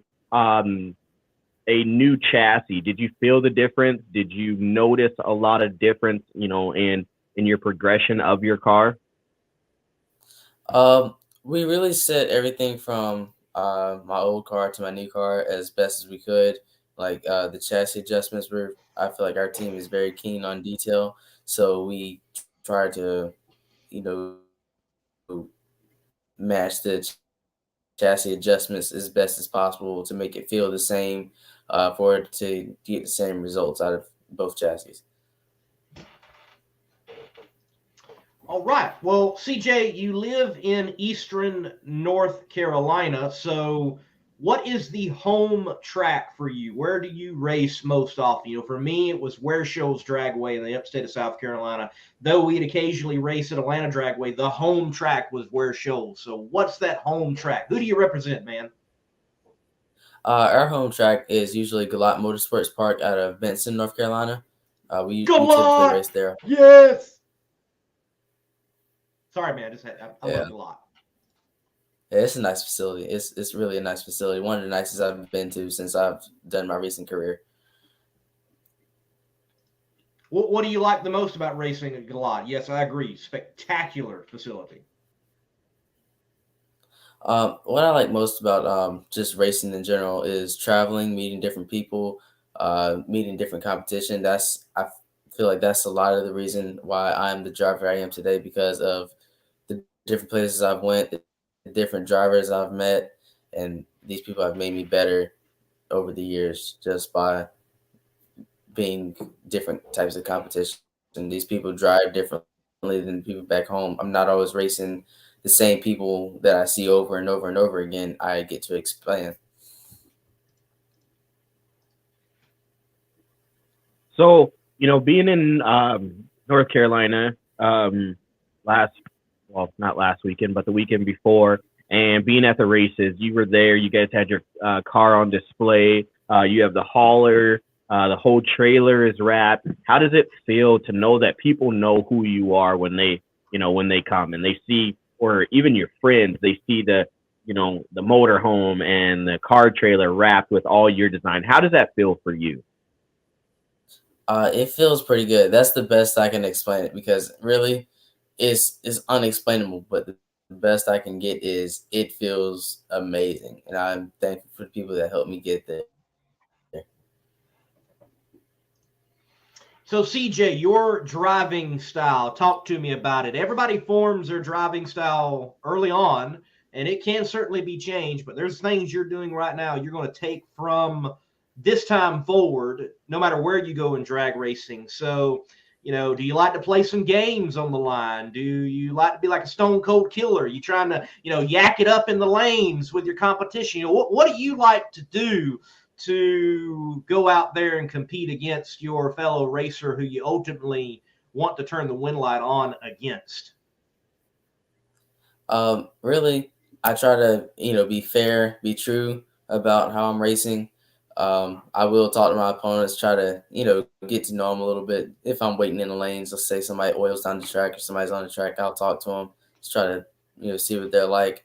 new chassis, did you feel the difference? Did you notice a lot of difference, in your progression of your car? We really set everything from my old car to my new car as best as we could. Like the chassis adjustments I feel like our team is very keen on detail. So we try to, match the chassis adjustments as best as possible to make it feel the same, for it to get the same results out of both chassis. All right. Well, CJ, you live in Eastern North Carolina. So what is the home track for you? Where do you race most often? For me, it was Ware Shoals Dragway in the upstate of South Carolina. Though we'd occasionally race at Atlanta Dragway, the home track was Ware Shoals. So what's that home track? Who do you represent, man? Our home track is usually Galat Motorsports Park out of Benson, North Carolina. We typically race there. Yes. Sorry, man. I love it a lot. Yeah, it's a nice facility. It's really a nice facility. One of the nicest I've been to since I've done my recent career. What do you like the most about racing at Galot? Yes, I agree. Spectacular facility. What I like most about just racing in general is traveling, meeting different people, meeting different competition. I feel like that's a lot of the reason why I'm the driver I am today, because of the different places I've went, the different drivers I've met, and these people have made me better over the years just by being different types of competition. And these people drive differently than people back home. I'm not always racing the same people that I see over and over and over again. I get to expand. So, being in North Carolina not last weekend, but the weekend before, and being at the races, you were there. You guys had your car on display. You have the hauler. The whole trailer is wrapped. How does it feel to know that people know who you are when they come and they see, or even your friends, they see the motorhome and the car trailer wrapped with all your design? How does that feel for you? It feels pretty good. That's the best I can explain it, because really it's unexplainable, but the best I can get is it feels amazing. And I'm thankful for the people that helped me get there. So, CJ, your driving style, talk to me about it. Everybody forms their driving style early on, and it can certainly be changed, but there's things you're doing right now you're going to take from this time forward, no matter where you go in drag racing. So, do you like to play some games on the line? Do you like to be like a stone cold killer? You trying to, yak it up in the lanes with your competition? What do you like to do to go out there and compete against your fellow racer who you ultimately want to turn the wind light on against? Really, I try to, be fair, be true about how I'm racing. I will talk to my opponents, try to, get to know them a little bit. If I'm waiting in the lanes, let's say somebody oils down the track or somebody's on the track, I'll talk to them, just try to, see what they're like.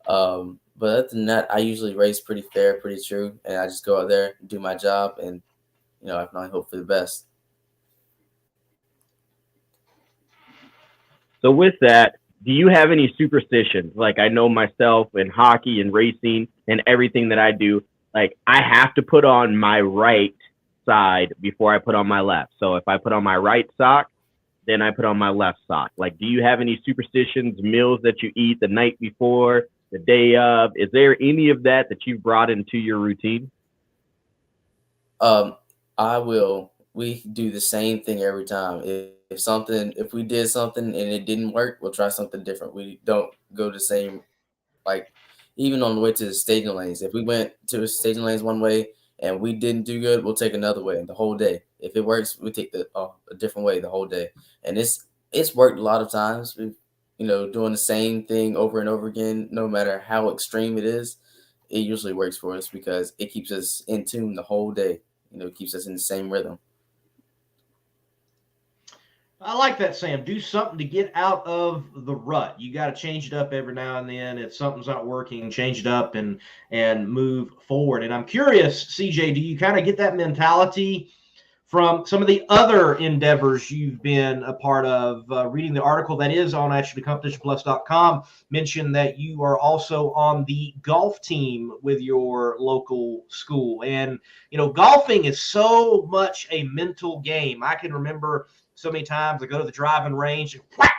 But other than that, I usually race pretty fair, pretty true, and I just go out there, do my job, and, I can only hope for the best. So with that, do you have any superstitions? Like, I know myself in hockey and racing and everything that I do, like, I have to put on my right side before I put on my left. So if I put on my right sock, then I put on my left sock. Like, do you have any superstitions, meals that you eat the night before, the day of? Is there any of that you've brought into your routine? We do the same thing every time. If we did something and it didn't work, we'll try something different. We don't go the same, like, even on the way to the staging lanes. If we went to the staging lanes one way and we didn't do good, we'll take another way the whole day. If it works, we take a different way the whole day. And it's worked a lot of times. We've, doing the same thing over and over again, no matter how extreme it is, it usually works for us because it keeps us in tune the whole day. It keeps us in the same rhythm. I like that, Sam. Do something to get out of the rut. You got to change it up every now and then. If something's not working, change it up and move forward. And I'm curious, CJ, do you kind of get that mentality from some of the other endeavors you've been a part of? Reading the article that is on actually competitionplus.com mentioned that you are also on the golf team with your local school. And, golfing is so much a mental game. I can remember so many times I go to the driving range and whack,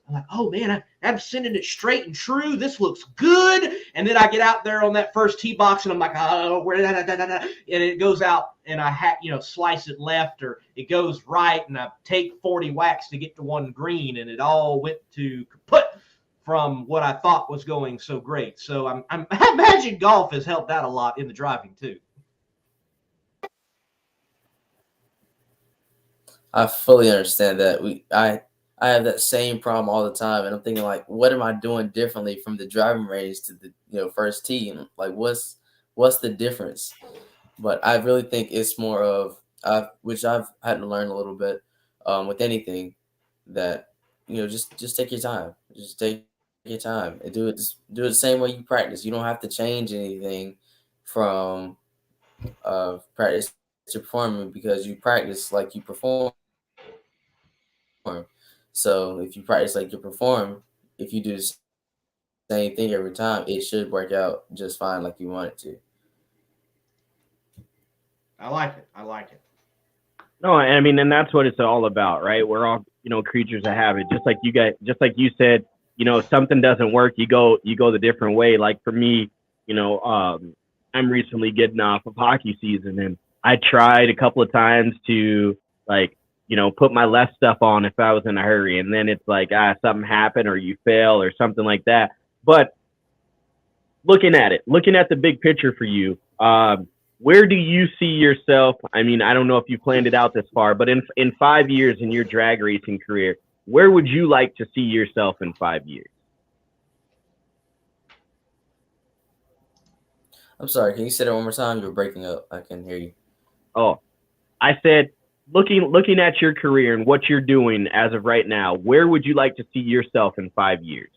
I'm like, oh man, I'm sending it straight and true. This looks good. And then I get out there on that first tee box and I'm like, oh, and it goes out and I slice it left, or it goes right, and I take 40 whacks to get to one green, and it all went to kaput from what I thought was going so great. So I imagine golf has helped out a lot in the driving too. I fully understand that. I have that same problem all the time, and I'm thinking, like, what am I doing differently from the driving range to the first tee? And like, what's the difference? But I really think it's more of which I've had to learn a little bit with anything, that just take your time. Just take your time and do it. Just do it the same way you practice. You don't have to change anything from practice to performing because you practice like you perform. So if you practice like you perform, if you do the same thing every time, it should work out just fine like you want it to. I like it. I like it. No, I mean, and that's what it's all about, right? We're all, creatures of habit. Just like you said, something doesn't work, you go the different way. Like for me, I'm recently getting off of hockey season, and I tried a couple of times to put my left stuff on if I was in a hurry, and then it's like something happened or you fail or something like that. But looking at the big picture for you, where do you see yourself? I mean, I don't know if you planned it out this far, but in 5 years in your drag racing career, where would you like to see yourself in 5 years? I'm sorry, can you say that one more time? You were breaking up. I couldn't hear you. Oh, I said, looking at your career and what you're doing as of right now, where would you like to see yourself in 5 years?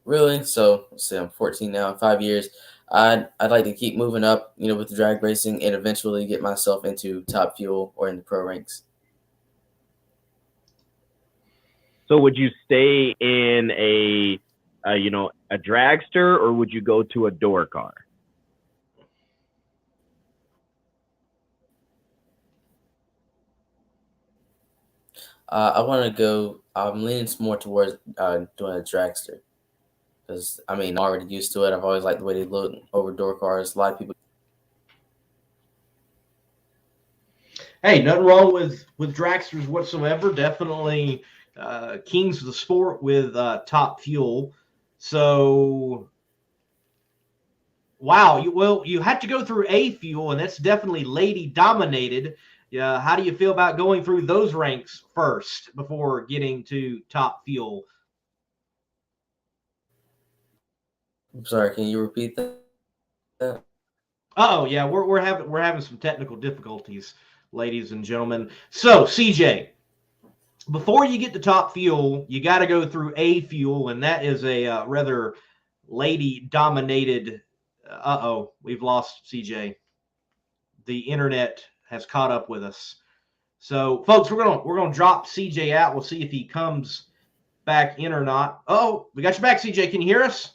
Really? So let's say I'm 14 now. In 5 years, I'd like to keep moving up, with the drag racing and eventually get myself into Top Fuel or in the pro ranks. So would you stay in a dragster, or would you go to a door car? I'm leaning more towards doing a dragster because I'm already used to it. I've always liked the way they look over door cars. A lot of people. Hey, nothing wrong with dragsters whatsoever. Definitely kings of the sport with Top Fuel. So, wow, you had to go through A Fuel, and that's definitely lady dominated. Yeah, how do you feel about going through those ranks first before getting to Top Fuel? I'm sorry, can you repeat that? Oh yeah, we're having some technical difficulties, ladies and gentlemen. So CJ, before you get to Top Fuel, you got to go through A Fuel, and that is a rather lady-dominated. We've lost CJ. The internet has caught up with us. So, folks, we're gonna drop CJ out. We'll see if he comes back in or not. Oh, we got you back, CJ. Can you hear us?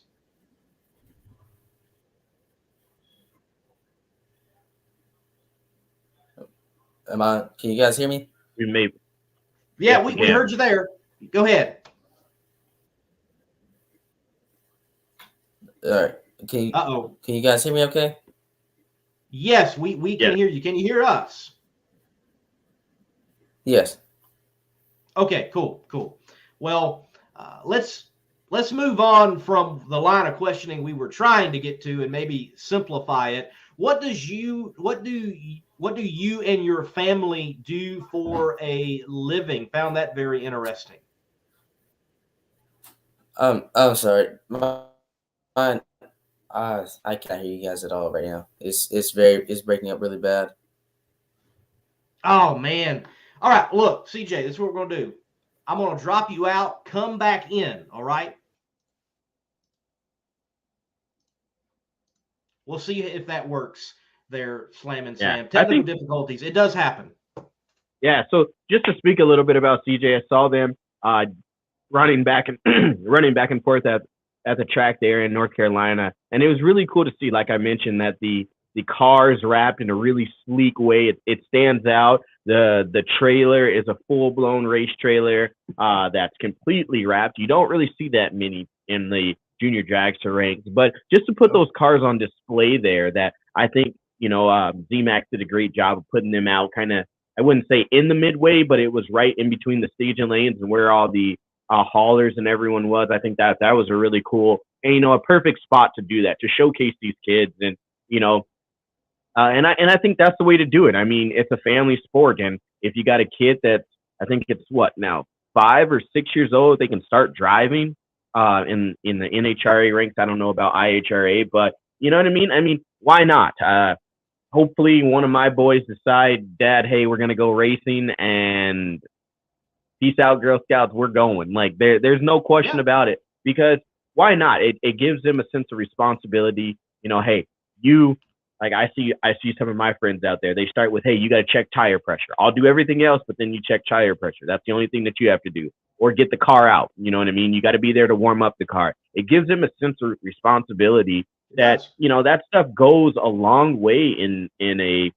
Can you guys hear me? We may. Yeah, we heard you there. Go ahead. All right. Can you guys hear me okay? Yes, we can hear you. Can you hear us? Yes. Okay, cool. Well, let's move on from the line of questioning we were trying to get to and maybe simplify it. What do you and your family do for a living? Found that very interesting. I'm sorry. I can't hear you guys at all right now. It's breaking up really bad. Oh man. All right, look, CJ, this is what we're gonna do. I'm gonna drop you out, come back in, all right? We'll see if that works there, Slam and Sam. Technical difficulties. It does happen. Yeah, so just to speak a little bit about CJ, I saw them running back and forth at the track there in North Carolina, and it was really cool to see, like I mentioned, that the car is wrapped in a really sleek way. It stands out. The trailer is a full-blown race trailer that's completely wrapped. You don't really see that many in the junior dragster ranks, but just to put those cars on display there, that I think Z-Max did a great job of putting them out kind of, I wouldn't say in the midway, but it was right in between the staging lanes and where all the haulers and everyone was. I think that was a really cool and a perfect spot to do that, to showcase these kids. And and I think that's the way to do it. I mean, it's a family sport, and if you got a kid that's, I think it's what now, 5 or 6 years old, they can start driving in the NHRA ranks. I don't know about IHRA, but you know what I mean. I mean, why not? hopefully one of my boys decide, Dad, hey, we're gonna go racing, and peace out, Girl Scouts, we're going. Like there's no question about it, because why not? It gives them a sense of responsibility. Hey, you, like I see some of my friends out there. They start with, hey, you got to check tire pressure. I'll do everything else, but then you check tire pressure. That's the only thing that you have to do. Or get the car out. You know what I mean? You got to be there to warm up the car. It gives them a sense of responsibility that, that stuff goes a long way in a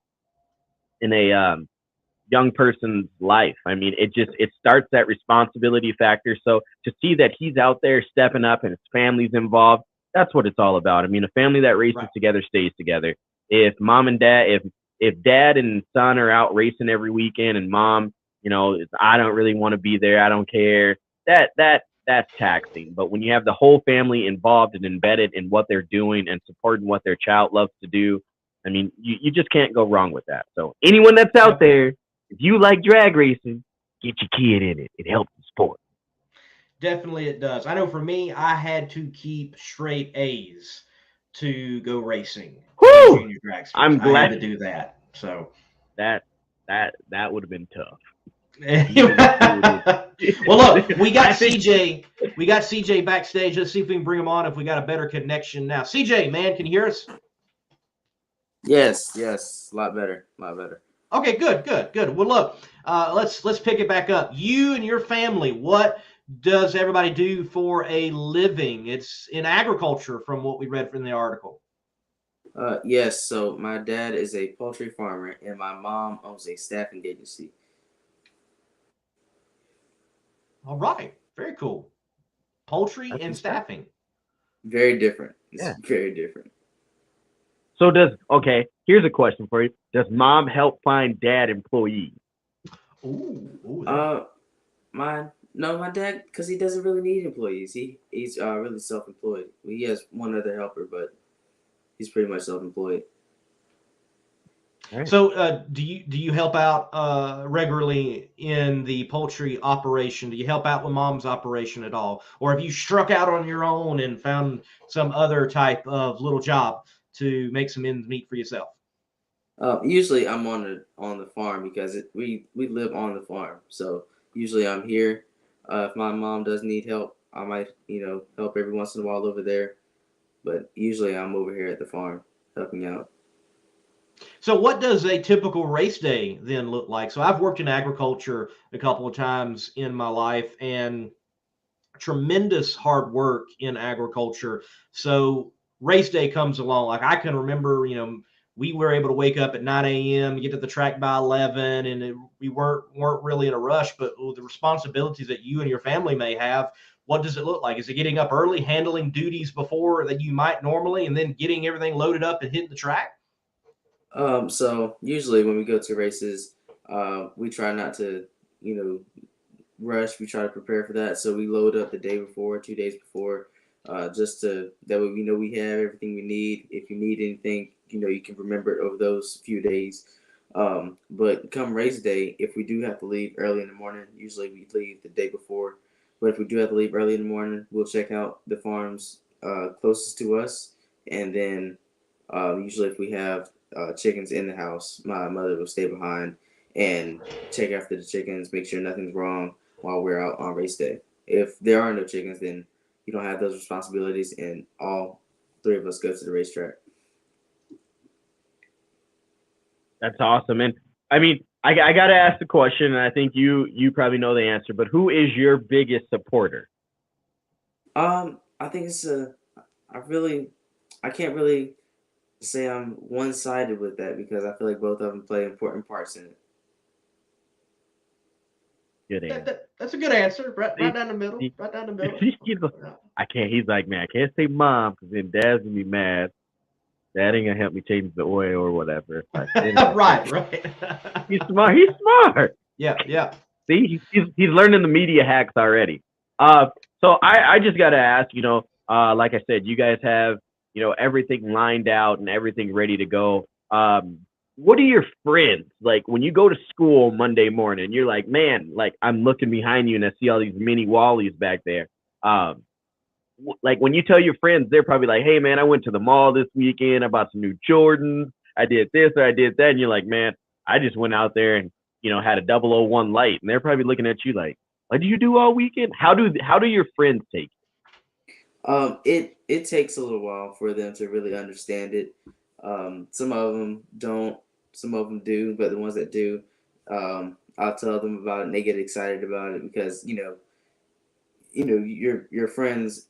young person's life. I mean, it starts that responsibility factor. So to see that he's out there stepping up and his family's involved, that's what it's all about. I mean, a family that races together stays together. If mom and dad, if dad and son are out racing every weekend, and mom, I don't really want to be there, I don't care, that's taxing. But when you have the whole family involved and embedded in what they're doing and supporting what their child loves to do, I mean, you just can't go wrong with that. So anyone that's out there, if you like drag racing, get your kid in it. It helps the sport. Definitely it does. I know for me, I had to keep straight A's to go racing. Woo! Junior Dragsters. I'm glad I had to do that. So that would have been tough. Well, look, we got CJ. We got CJ backstage. Let's see if we can bring him on if we got a better connection now. CJ, man, can you hear us? Yes, a lot better. Okay, good. Well, look, let's pick it back up. You and your family, what does everybody do for a living? It's in agriculture, from what we read from the article. Yes, so my dad is a poultry farmer, and my mom owns a staffing agency. All right, very cool. Poultry and staffing. Very different. It's very different. So here's a question for you. Does mom help find dad employees? My dad, because he doesn't really need employees. He's really self-employed. He has one other helper, but he's pretty much self-employed. Right. So do you help out regularly in the poultry operation? Do you help out with mom's operation at all? Or have you struck out on your own and found some other type of little job to make some ends meet for yourself? Usually I'm on the farm, because we live on the farm. So usually I'm here. If my mom does need help, I might help every once in a while over there. But usually I'm over here at the farm helping out. So what does a typical race day then look like? So I've worked in agriculture a couple of times in my life, and tremendous hard work in agriculture. So race day comes along. Like I can remember, we were able to wake up at 9 a.m., get to the track by 11, and we weren't really in a rush. But the responsibilities that you and your family may have, what does it look like? Is it getting up early, handling duties before that you might normally, and then getting everything loaded up and hitting the track? So usually when we go to races, we try not to, rush. We try to prepare for that. So we load up the day before, 2 days before, just that way we know we have everything we need. If you need anything, you can remember it over those few days. But come race day, if we do have to leave early in the morning, usually we leave the day before. But if we do have to leave early in the morning, we'll check out the farms closest to us. And then usually if we have chickens in the house, my mother will stay behind and check after the chickens, make sure nothing's wrong while we're out on race day. If there are no chickens, then you don't have those responsibilities, and all three of us go to the racetrack. That's awesome. And I mean, I got to ask the question, and I think you probably know the answer, but who is your biggest supporter? I think it's I can't really say I'm one-sided with that, because I feel like both of them play important parts in it. Good answer. That's a good answer. Right down the middle. He's like, man, I can't say mom, because then dad's gonna be mad. Dad ain't gonna help me change the oil or whatever. Right. He's smart. Yeah. See, he's learning the media hacks already. So I just gotta ask, like I said, you guys have everything lined out and everything ready to go. What are your friends like when you go to school Monday morning? You're like, man, like I'm looking behind you and I see all these mini Wallies back there. Like when you tell your friends, they're probably like, hey man, I went to the mall this weekend, I bought some new Jordans, I did this or I did that. And you're like, man, I just went out there and, had a 001 light. And they're probably looking at you like, what do you do all weekend? How do your friends take it? It takes a little while for them to really understand it. Some of them don't, some of them do, but the ones that do, I'll tell them about it and they get excited about it because, your friend is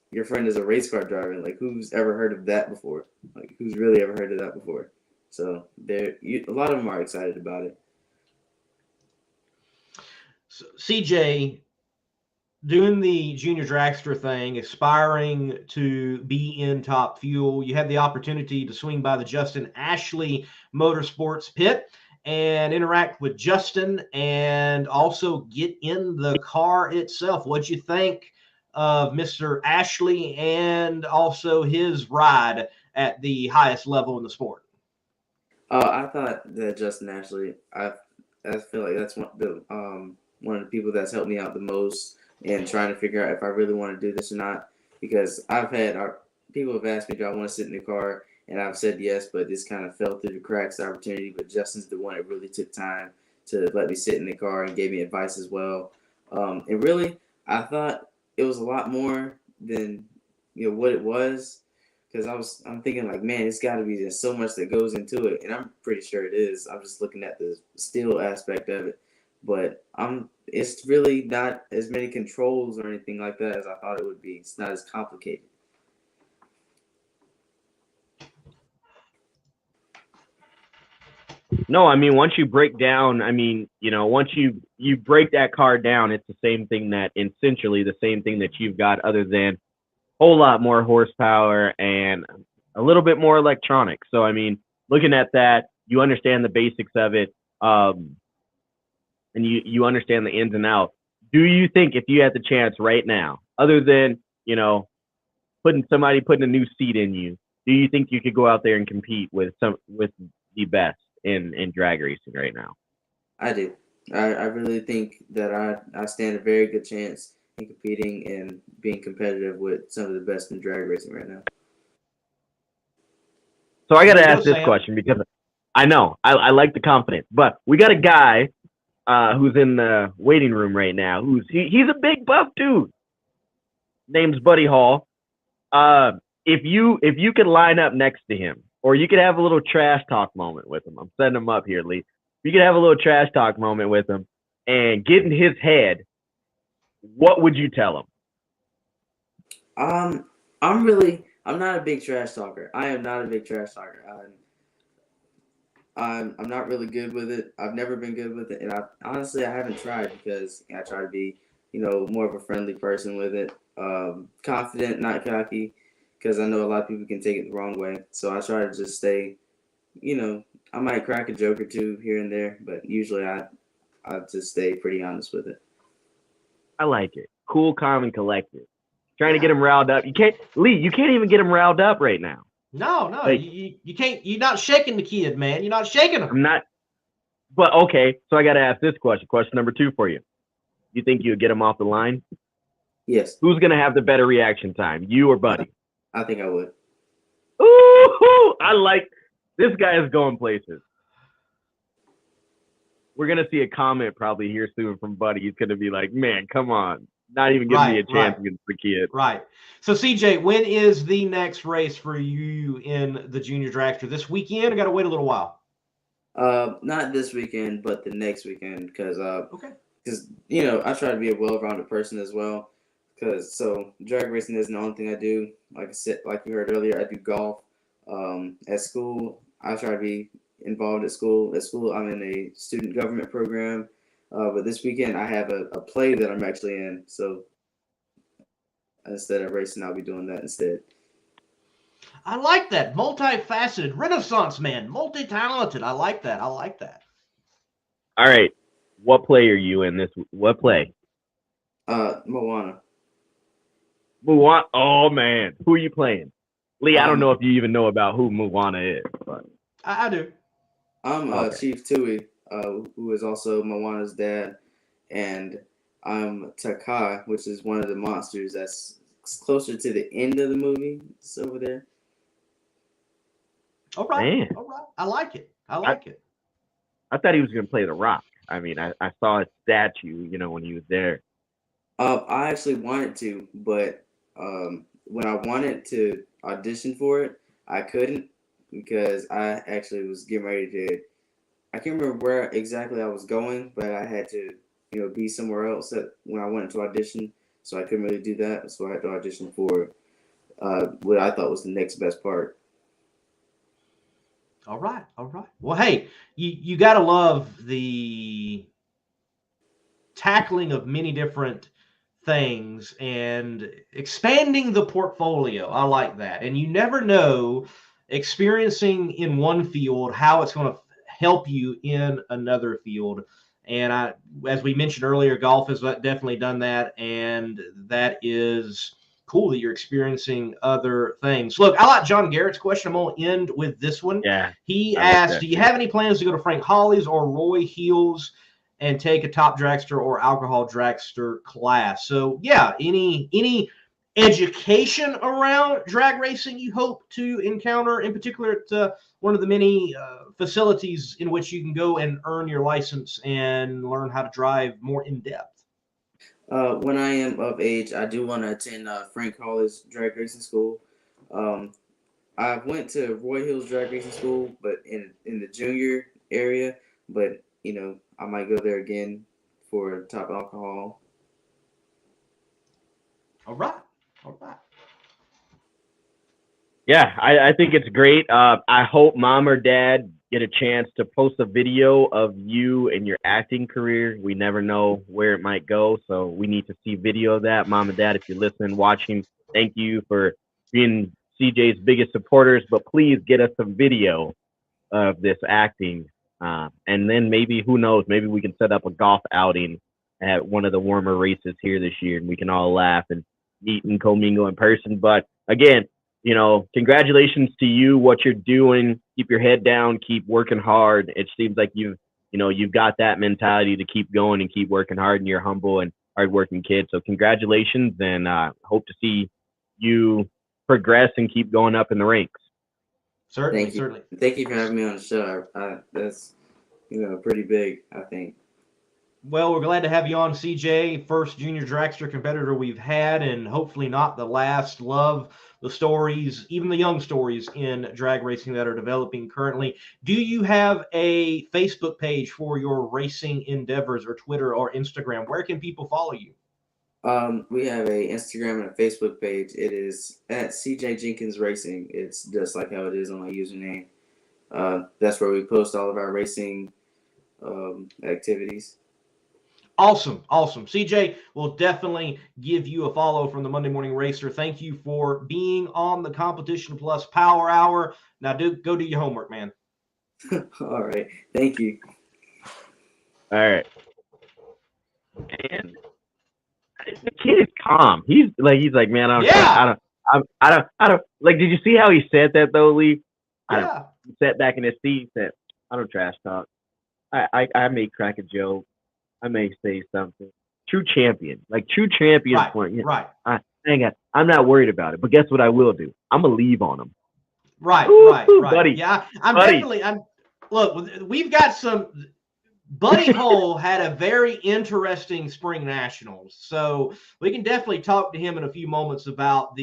a race car driver. Like, who's ever heard of that before? Like, who's really ever heard of that before? So a lot of them are excited about it. So, CJ, doing the junior dragster thing, aspiring to be in Top Fuel, you had the opportunity to swing by the Justin Ashley Motorsports pit and interact with Justin and also get in the car itself. What'd you think of Mr. Ashley and also his ride at the highest level in the sport? I thought that Justin Ashley, I feel like that's one of the people that's helped me out the most in trying to figure out if I really want to do this or not. Because people have asked me, do I want to sit in the car? And I've said yes, but this kind of fell through the cracks, the opportunity. But Justin's the one that really took time to let me sit in the car and gave me advice as well. And really, I thought it was a lot more than what it was. Because I'm thinking like, man, it's got to be just so much that goes into it, and I'm pretty sure it is. I'm just looking at the steel aspect of it, but it's really not as many controls or anything like that as I thought it would be. It's not as complicated. No, I mean, once you break down, once you break that car down, it's the same thing essentially the same thing that you've got, other than whole lot more horsepower and a little bit more electronics. So, I mean, looking at that, you understand the basics of it, and you understand the ins and outs. Do you think if you had the chance right now, other than, putting a new seat in you, do you think you could go out there and compete with the best in drag racing right now? I do. I really think that I stand a very good chance in competing and being competitive with some of the best in drag racing right now. So I got to ask this question because I know I like the confidence, but we got a guy who's in the waiting room right now. He's a big buff dude. Name's Buddy Hall. If you could line up next to him, or you could have a little trash talk moment with him. I'm setting him up here, Lee. If you could have a little trash talk moment with him and get in his head, what would you tell him? I'm not a big trash talker. I am not a big trash talker. I'm not really good with it. I've never been good with it, and I haven't tried because I try to be, more of a friendly person with it. Confident, not cocky, because I know a lot of people can take it the wrong way. So I try to just stay, I might crack a joke or two here and there, but usually I just stay pretty honest with it. I like it. Cool, calm, and collected. Trying to get him riled up. You can't even get him riled up right now. No, like, you can't. You're not shaking the kid, man. You're not shaking him. I'm not. But okay, so I got to ask this question. Question number 2 for you. You think you would get him off the line? Yes. Who's gonna have the better reaction time, you or Buddy? I think I would. Ooh, I like this guy is going places. We're gonna see a comment probably here soon from Buddy. He's gonna be like, "Man, come on, not even giving me a chance against the kid." Right. So, CJ, when is the next race for you in the junior dragster? This weekend? I got to wait a little while. Not this weekend, but the next weekend, because okay. Because I try to be a well-rounded person as well. So drag racing isn't the only thing I do. Like I said, like you heard earlier, I do golf. At school, I try to be involved at school. At school, I'm in a student government program. But this weekend, I have a play that I'm actually in. So instead of racing, I'll be doing that instead. I like that. Multifaceted, Renaissance man, multi-talented. I like that. All right. What play are you in this? What play? Moana. Moana. Oh, man. Who are you playing? Lee, I don't know if you even know about who Moana is. But I do. I'm Chief Tui, who is also Moana's dad. And I'm Taka, which is one of the monsters that's closer to the end of the movie. It's over there. All right. Man. All right. I like it. I like it. I thought he was going to play The Rock. I mean, I saw his statue, when he was there. I actually wanted to, but when I wanted to audition for it, I couldn't because I actually was getting ready to. I can't remember where exactly I was going, but I had to, be somewhere else when I wanted to audition, so I couldn't really do that. So I had to audition for what I thought was the next best part. All right. All right. Well, hey, you got to love the tackling of many different things and expanding the portfolio. I like that. And you never know, experiencing in one field, how it's going to help you in another field. And as we mentioned earlier, golf has definitely done that. And that is cool that you're experiencing other things. Look, I like John Garrett's question. I'm going to end with this one. Yeah. He asked, do you have any plans to go to Frank Hawley's or Roy Hill's and take a top dragster or alcohol dragster class? So yeah, any education around drag racing you hope to encounter, in particular at one of the many facilities in which you can go and earn your license and learn how to drive more in depth? When I am of age, I do want to attend Frank Hawley's drag racing school. I went to Roy Hill's drag racing school, but in the junior area, but I might go there again for top alcohol. All right. All right. Yeah, I think it's great. I hope mom or dad get a chance to post a video of you and your acting career. We never know where it might go, so we need to see video of that. Mom and dad, if you're listening, watching, thank you for being CJ's biggest supporters, but please get us some video of this acting. And then maybe, who knows, maybe we can set up a golf outing at one of the warmer races here this year, and we can all laugh and meet and commingle in person. But again, congratulations to you, what you're doing. Keep your head down, keep working hard. It seems like you've got that mentality to keep going and keep working hard, and you're a humble and hardworking kid. So congratulations, and hope to see you progress and keep going up in the ranks. Certainly, Thank you. certainly. Thank you for having me on the show. That's pretty big, I think. Well, we're glad to have you on, CJ. First junior dragster competitor we've had, and hopefully not the last. Love the stories, even the young stories in drag racing that are developing currently. Do you have a Facebook page for your racing endeavors, or Twitter or Instagram? Where can people follow you? We have a Instagram and a Facebook page. It is at CJ Jenkins Racing. It's just like how it is on my username. That's where we post all of our racing activities. Awesome. Awesome. CJ, will definitely give you a follow from the Monday Morning Racer. Thank you for being on the Competition Plus Power Hour. Now go do your homework, man. All right. Thank you. All right. And the kid is calm. He's like, man, I don't like, did you see how he said that though, Lee? Yeah. He sat back in his seat and said, I don't trash talk. I may crack a joke. I may say something. True champion. Like true champion point. Yeah, right. I'm not worried about it. But guess what I will do? I'm gonna leave on him. Right, Ooh, right. buddy. Yeah, buddy. Look, we've got some. Buddy Hole had a very interesting spring nationals, so we can definitely talk to him in a few moments about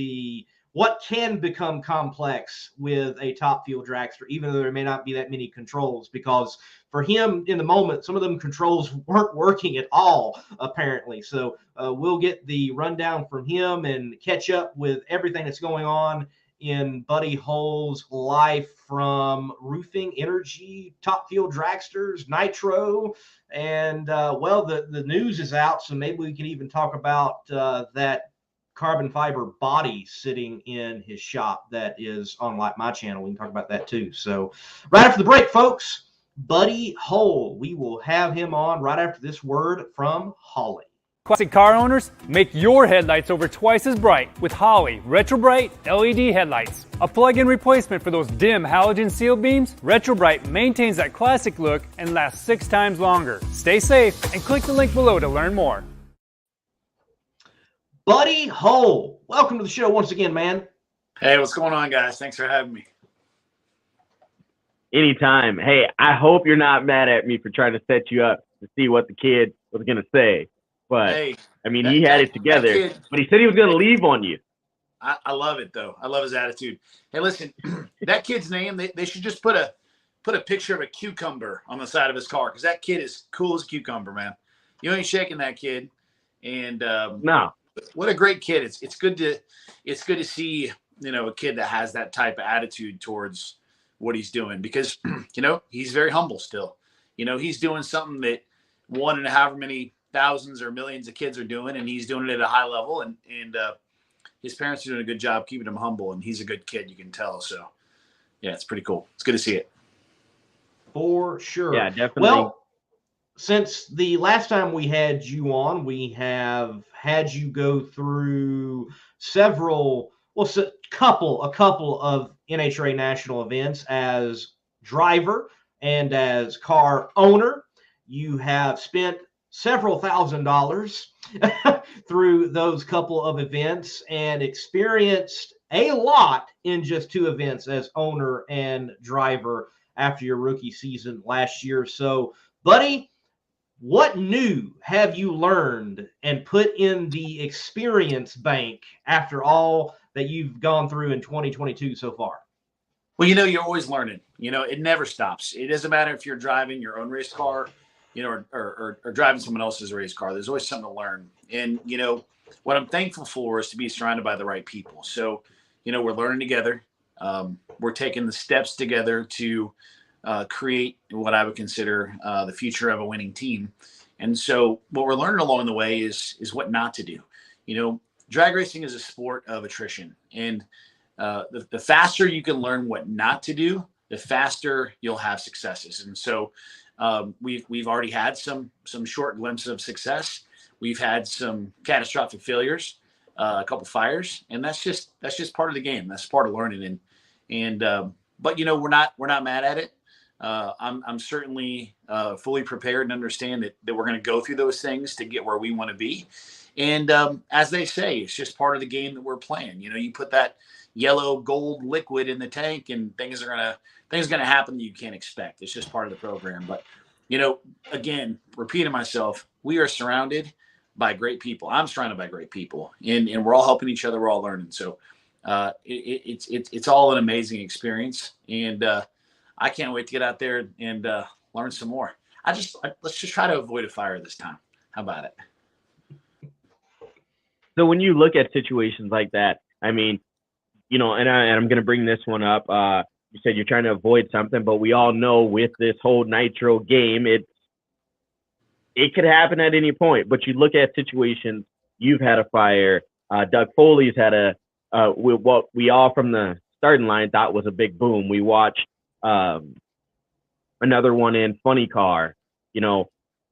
what can become complex with a top field dragster, even though there may not be that many controls, because for him in the moment, some of them controls weren't working at all, apparently. So we'll get the rundown from him and catch up with everything that's going on in Buddy Hole's life, from roofing, energy, top field dragsters, nitro, and the news is out, so maybe we can even talk about that carbon fiber body sitting in his shop that is on my channel. We can talk about that too. So right after the break, folks, Buddy Hole, we will have him on right after this word from Holly. Classic car owners, make your headlights over twice as bright with Holley Retro Bright LED headlights. A plug-in replacement for those dim halogen seal beams, Retro Bright maintains that classic look and lasts 6 times longer. Stay safe and click the link below to learn more. Buddy Hole, welcome to the show once again, man. Hey, what's going on, guys? Thanks for having me. anytime. Hey, I hope you're not mad at me for trying to set you up to see what the kid was going to say. But, Hey, I mean, he had it together. kid, but he said he was going to leave on you. I love it, though. I love his attitude. Hey, listen, that kid's name, they should just put a picture of a cucumber on the side of his car, because that kid is cool as a cucumber, man. You ain't shaking that kid. And No. What a great kid. It's good to see, a kid that has that type of attitude towards what he's doing, because, he's very humble still. He's doing something that one and however many thousands or millions of kids are doing, and he's doing it at a high level, and his parents are doing a good job keeping him humble, and he's a good kid, you can tell. So yeah, it's pretty cool. It's good to see it. For sure. Yeah, definitely. Well, since the last time we had you on, we have had you go through a couple of NHRA national events as driver and as car owner. You have spent several $1,000s through those couple of events and experienced a lot in just 2 events as owner and driver after your rookie season last year. So, buddy, what new have you learned and put in the experience bank after all that you've gone through in 2022 so far? Well, you're always learning. It never stops. It doesn't matter if you're driving your own race car, or driving someone else's race car. There's always something to learn. And, what I'm thankful for is to be surrounded by the right people. So, we're learning together. We're taking the steps together to create what I would consider the future of a winning team. And so what we're learning along the way is what not to do. Drag racing is a sport of attrition. And the faster you can learn what not to do, the faster you'll have successes. And so we've already had some short glimpses of success. We've had some catastrophic failures, a couple fires, and that's just part of the game. That's part of learning. But we're not mad at it. I'm certainly fully prepared and understand that we're going to go through those things to get where we want to be. And as they say, it's just part of the game that we're playing. You put that yellow gold liquid in the tank, and things are gonna happen that you can't expect. It's just part of the program. But again, repeating myself, we are surrounded by great people. I'm surrounded by great people, and we're all helping each other. We're all learning. So it's all an amazing experience, and I can't wait to get out there and learn some more. Let's just try to avoid a fire this time. How about it? So when you look at situations like that, I mean, and I'm going to bring this one up. You said you're trying to avoid something, but we all know with this whole nitro game, it could happen at any point. But you look at situations, you've had a fire. Doug Foley's had what we all from the starting line thought was a big boom. We watched another one in Funny Car.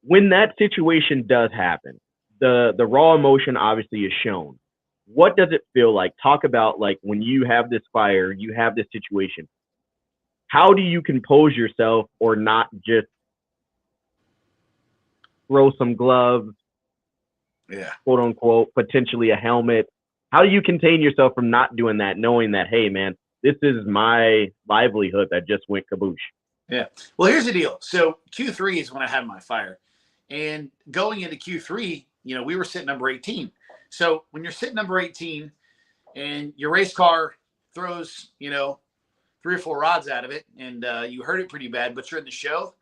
When that situation does happen, the raw emotion obviously is shown. What does it feel like? Talk about, like, when you have this fire, you have this situation. How do you compose yourself or not just throw some gloves, quote unquote, potentially a helmet? How do you contain yourself from not doing that, knowing that, hey, man, this is my livelihood that just went kaboosh? Yeah. Well, here's the deal. So Q3 is when I had my fire. And going into Q3, we were sitting number 18. So when you're sitting number 18 and your race car throws, 3 or 4 rods out of it, and you hurt it pretty bad, but you're in the show,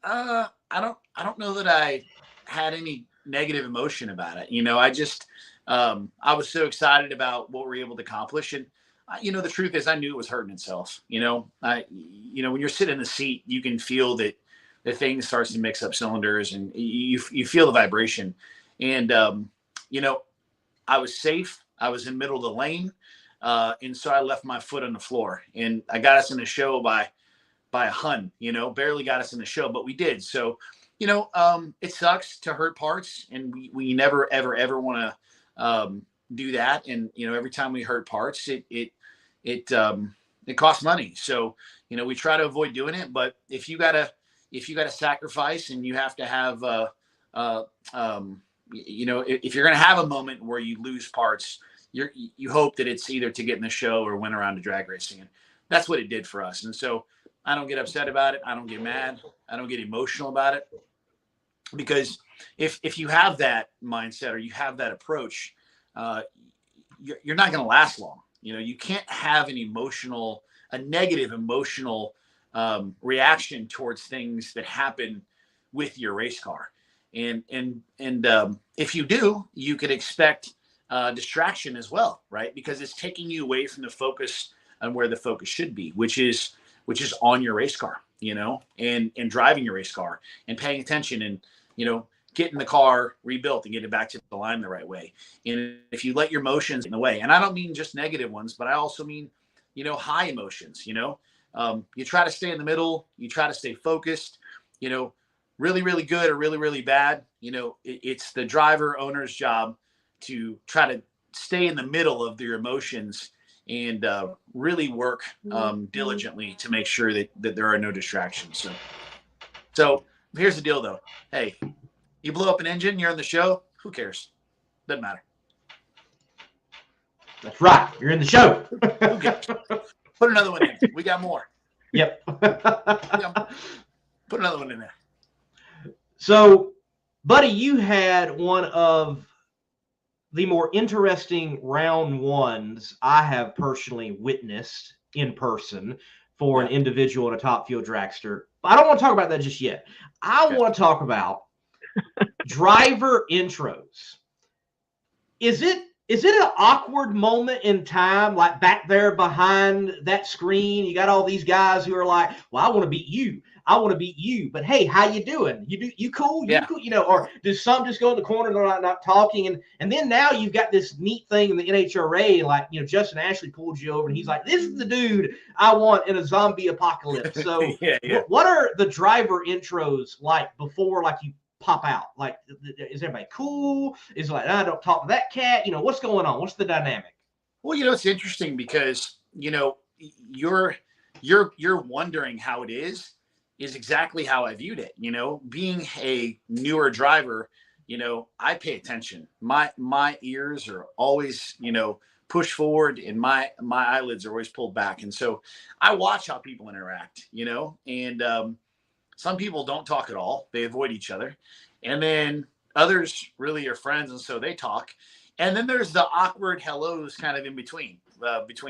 I don't know that I had any negative emotion about it. I just I was so excited about what we were able to accomplish. And the truth is, I knew it was hurting itself. When you're sitting in the seat, you can feel that the thing starts to mix up cylinders, and you feel the vibration. And I was safe. I was in the middle of the lane, and so I left my foot on the floor, and I got us in the show by a hun. Barely got us in the show, but we did. So it sucks to hurt parts, and we never ever want to do that. And every time we hurt parts, it costs money. So we try to avoid doing it. But if you gotta sacrifice, and you have to have if you're gonna have a moment where you lose parts, you hope that it's either to get in the show or win around to drag racing, and that's what it did for us. And so I don't get upset about it. I don't get mad. I don't get emotional about it. Because if you have that mindset or you have that approach, you're not going to last long. You can't have a negative emotional reaction towards things that happen with your race car. And if you do, you could expect distraction as well, right? Because it's taking you away from the focus on where the focus should be, which is on your race car, and driving your race car and paying attention and, getting the car rebuilt and getting it back to the line the right way. And if you let your emotions in the way, and I don't mean just negative ones, but I also mean, high emotions, you try to stay in the middle, you try to stay focused, really, really good or really, really bad. It's the driver owner's job to try to stay in the middle of your emotions and really work diligently to make sure that there are no distractions. So here's the deal, though. Hey, you blow up an engine, you're on the show. Who cares? Doesn't matter. That's right. You're in the show. Who cares? Put another one in. We got more. Yep. Put another one in there. So, buddy, you had one of the more interesting round ones I have personally witnessed in person for an individual in a top fuel dragster. But I don't want to talk about that just yet. I want to talk about driver intros. Is it an awkward moment in time, like back there behind that screen? You got all these guys who are like, well, I want to beat you. I want to beat you. But hey, how you doing? You cool? You cool? Or does some just go in the corner and they're not talking? And then now you've got this neat thing in the NHRA, like, Justin Ashley pulled you over and he's like, this is the dude I want in a zombie apocalypse. So what are the driver intros like before, like, you pop out? Like, is everybody cool? Is it like, I don't talk to that cat? What's going on? What's the dynamic? Well, it's interesting because, you're wondering how it is exactly how I viewed it. Being a newer driver, I pay attention. My ears are always, pushed forward and my eyelids are always pulled back. And so I watch how people interact, and some people don't talk at all. They avoid each other. And then others really are friends, and so they talk. And then there's the awkward hellos kind of in between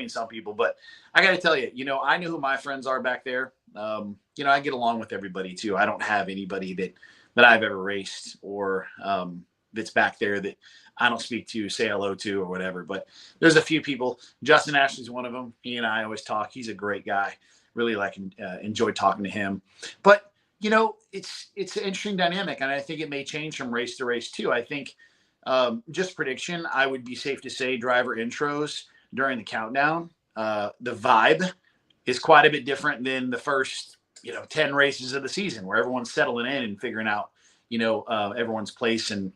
some people. But I got to tell you, I know who my friends are back there. I get along with everybody too. I don't have anybody that I've ever raced or that's back there that I don't speak to, say hello to, or whatever. But there's a few people. Justin Ashley's one of them. He and I always talk. He's a great guy. Really enjoy talking to him. But it's an interesting dynamic, and I think it may change from race to race too. I think just prediction, I would be safe to say driver intros during the countdown, the vibe is quite a bit different than the first 10 races of the season, where everyone's settling in and figuring out everyone's place and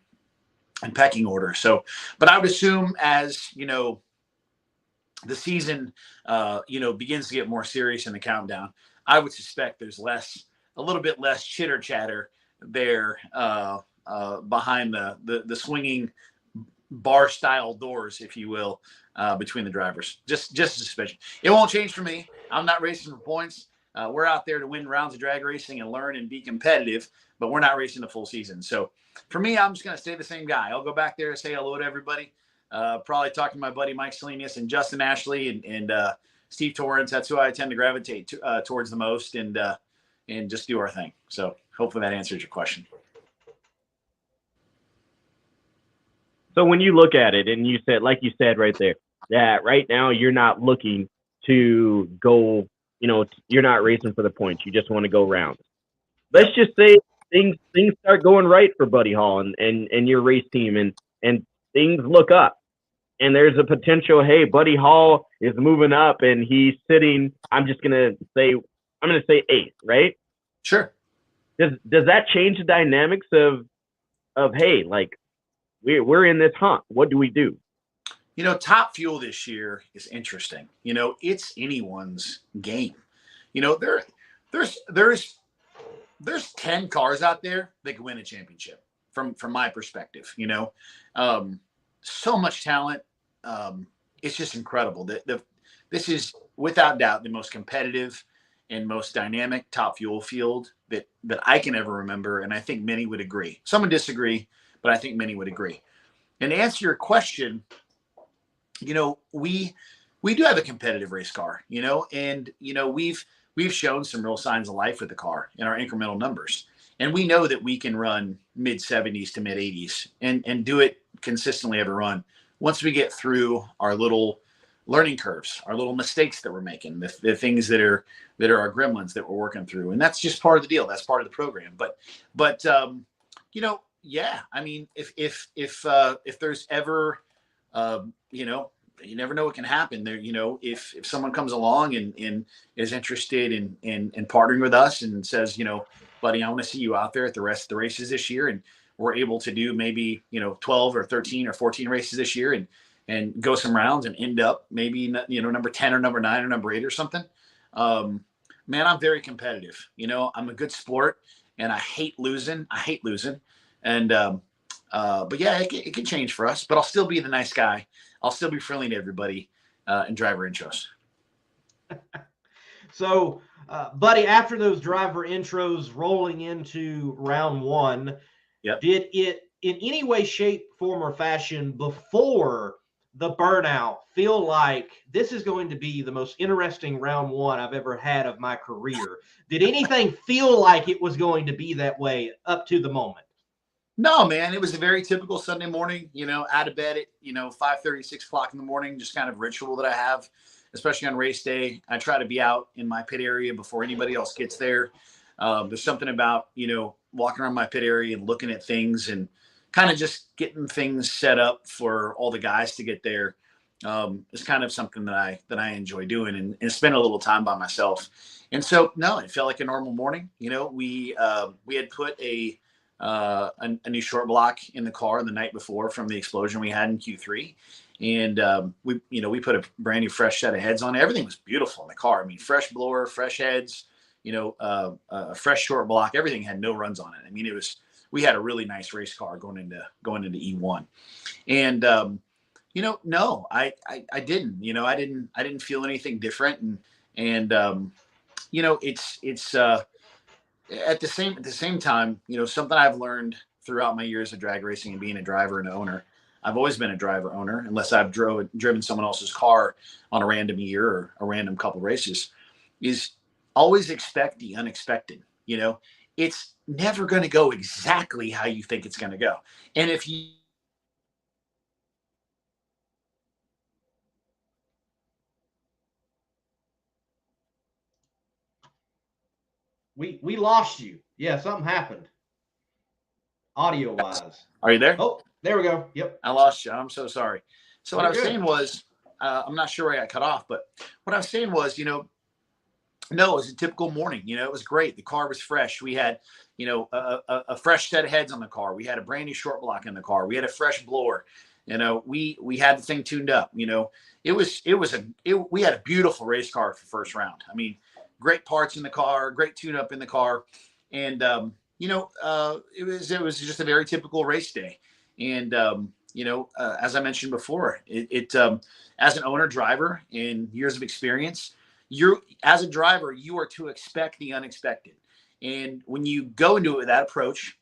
pecking order. So, but I would assume as the season begins to get more serious in the countdown, I would suspect there's a little bit less chitter chatter there behind the swinging bar style doors, if you will, between the drivers. Just a suspicion. It won't change for me. I'm not racing for points. We're out there to win rounds of drag racing and learn and be competitive, but we're not racing the full season. So for me, I'm just going to stay the same guy. I'll go back there and say hello to everybody. Probably talk to my buddy Mike Salinas and Justin Ashley and Steve Torrance. That's who I tend to gravitate towards the most, and just do our thing. So hopefully that answers your question. So when you look at it, and you said, like you said right there, that right now you're not looking to go, you're not racing for the points. You just want to go rounds. Let's just say things start going right for Buddy Hall and your race team, and things look up. And there's a potential, hey, Buddy Hall is moving up and he's sitting, I'm going to say eighth, right? Sure. Does that change the dynamics of hey, like we're in this hunt. What do we do? Top Fuel this year is interesting. It's anyone's game. There's 10 cars out there that can win a championship from my perspective. So much talent. It's just incredible. This is without doubt the most competitive and most dynamic top fuel field that I can ever remember, and I think many would agree. Some would disagree, but I think many would agree. And to answer your question, you know, we do have a competitive race car, you know, and you know we've shown some real signs of life with the car in our incremental numbers, and we know that we can run mid 70s to mid 80s and do it consistently every run. Once we get through our little learning curves, our little mistakes that we're making, the things that are our gremlins that we're working through, and that's just part of the deal. That's part of the program. But you know, yeah, I mean, if there's ever, you know, you never know what can happen there. You know, if someone comes along and is interested in partnering with us and says, you know, buddy, I want to see you out there at the rest of the races this year, and we're able to do maybe, you know, 12 or 13 or 14 races this year and go some rounds and end up maybe, you know, number 10 or number 9 or number 8 or something. Man, I'm very competitive. You know, I'm a good sport and I hate losing. And, but yeah, it can change for us, but I'll still be the nice guy. I'll still be friendly to everybody in driver intros. So, buddy, after those driver intros rolling into round one, Yep. did it in any way, shape, form, or fashion before the burnout feel like this is going to be the most interesting round one I've ever had of my career? Did anything feel like it was going to be that way up to the moment? No, man, it was a very typical Sunday morning, you know, out of bed at, you know, 5:30, 6 o'clock in the morning, just kind of ritual that I have, especially on race day. I try to be out in my pit area before anybody else gets there. There's something about, you know, walking around my pit area and looking at things and kind of just getting things set up for all the guys to get there. It's kind of something that I enjoy doing and spend a little time by myself. And so, no, it felt like a normal morning. You know, we had put a new short block in the car the night before from the explosion we had in Q3. And we put a brand new fresh set of heads on. Everything was beautiful in the car. I mean, fresh blower, fresh heads, you know, a fresh short block. Everything had no runs on it. I mean, we had a really nice race car going into E1. And you know, no, I didn't. You know, I didn't feel anything different. And you know, it's at the same time, you know, something I've learned throughout my years of drag racing and being a driver and owner. I've always been a driver owner, unless I've driven someone else's car on a random year or a random couple races, is always expect the unexpected. You know, it's never going to go exactly how you think it's going to go. And if you We lost you. Yeah, something happened. Audio wise. Are you there? Oh, there we go. Yep. I lost you. I'm so sorry. So what I was good. saying was, I'm not sure where I got cut off, but what I was saying was, you know, no, it was a typical morning. You know, it was great. The car was fresh. We had, you know, a fresh set of heads on the car. We had a brand new short block in the car. We had a fresh blower. You know, we had the thing tuned up. You know, we had a beautiful race car for first round. I mean, great parts in the car, great tune up in the car, and you know, it was just a very typical race day. And you know, as I mentioned before, as an owner driver and years of experience, as a driver, you are to expect the unexpected. And when you go into it with that approach,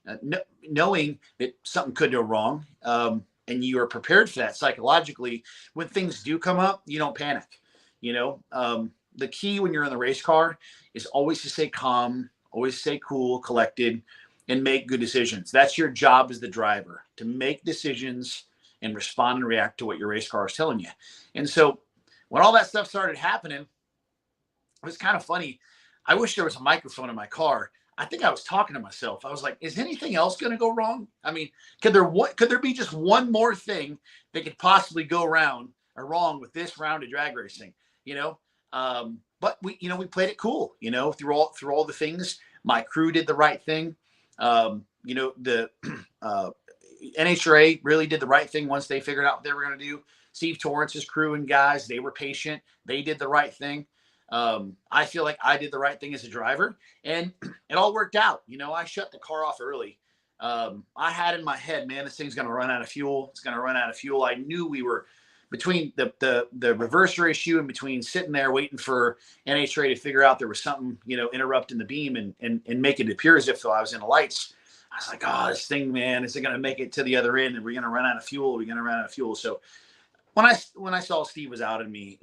knowing that something could go wrong, and you are prepared for that psychologically, when things do come up, you don't panic. You know, the key when you're in the race car is always to stay calm, always stay cool, collected, and make good decisions. That's your job as the driver, to make decisions and respond and react to what your race car is telling you. And so when all that stuff started happening, it was kind of funny. I wish there was a microphone in my car. I think I was talking to myself. I was like, is anything else going to go wrong? I mean, could there be just one more thing that could possibly go wrong with this round of drag racing, you know? But we played it cool, you know, through all the things. My crew did the right thing. You know, the NHRA really did the right thing once they figured out what they were going to do. Steve Torrance's crew and guys, they were patient. They did the right thing. I feel like I did the right thing as a driver, and it all worked out. You know, I shut the car off early. I had in my head, man, this thing's going to run out of fuel. It's going to run out of fuel. I knew we were between the reverser issue and between sitting there waiting for NHRA to figure out there was something, interrupting the beam and make it appear as if I was in the lights, I was like, oh, this thing, man, is it going to make it to the other end? And we're going to run out of fuel. We're going to run out of fuel. So when I saw Steve was out of me,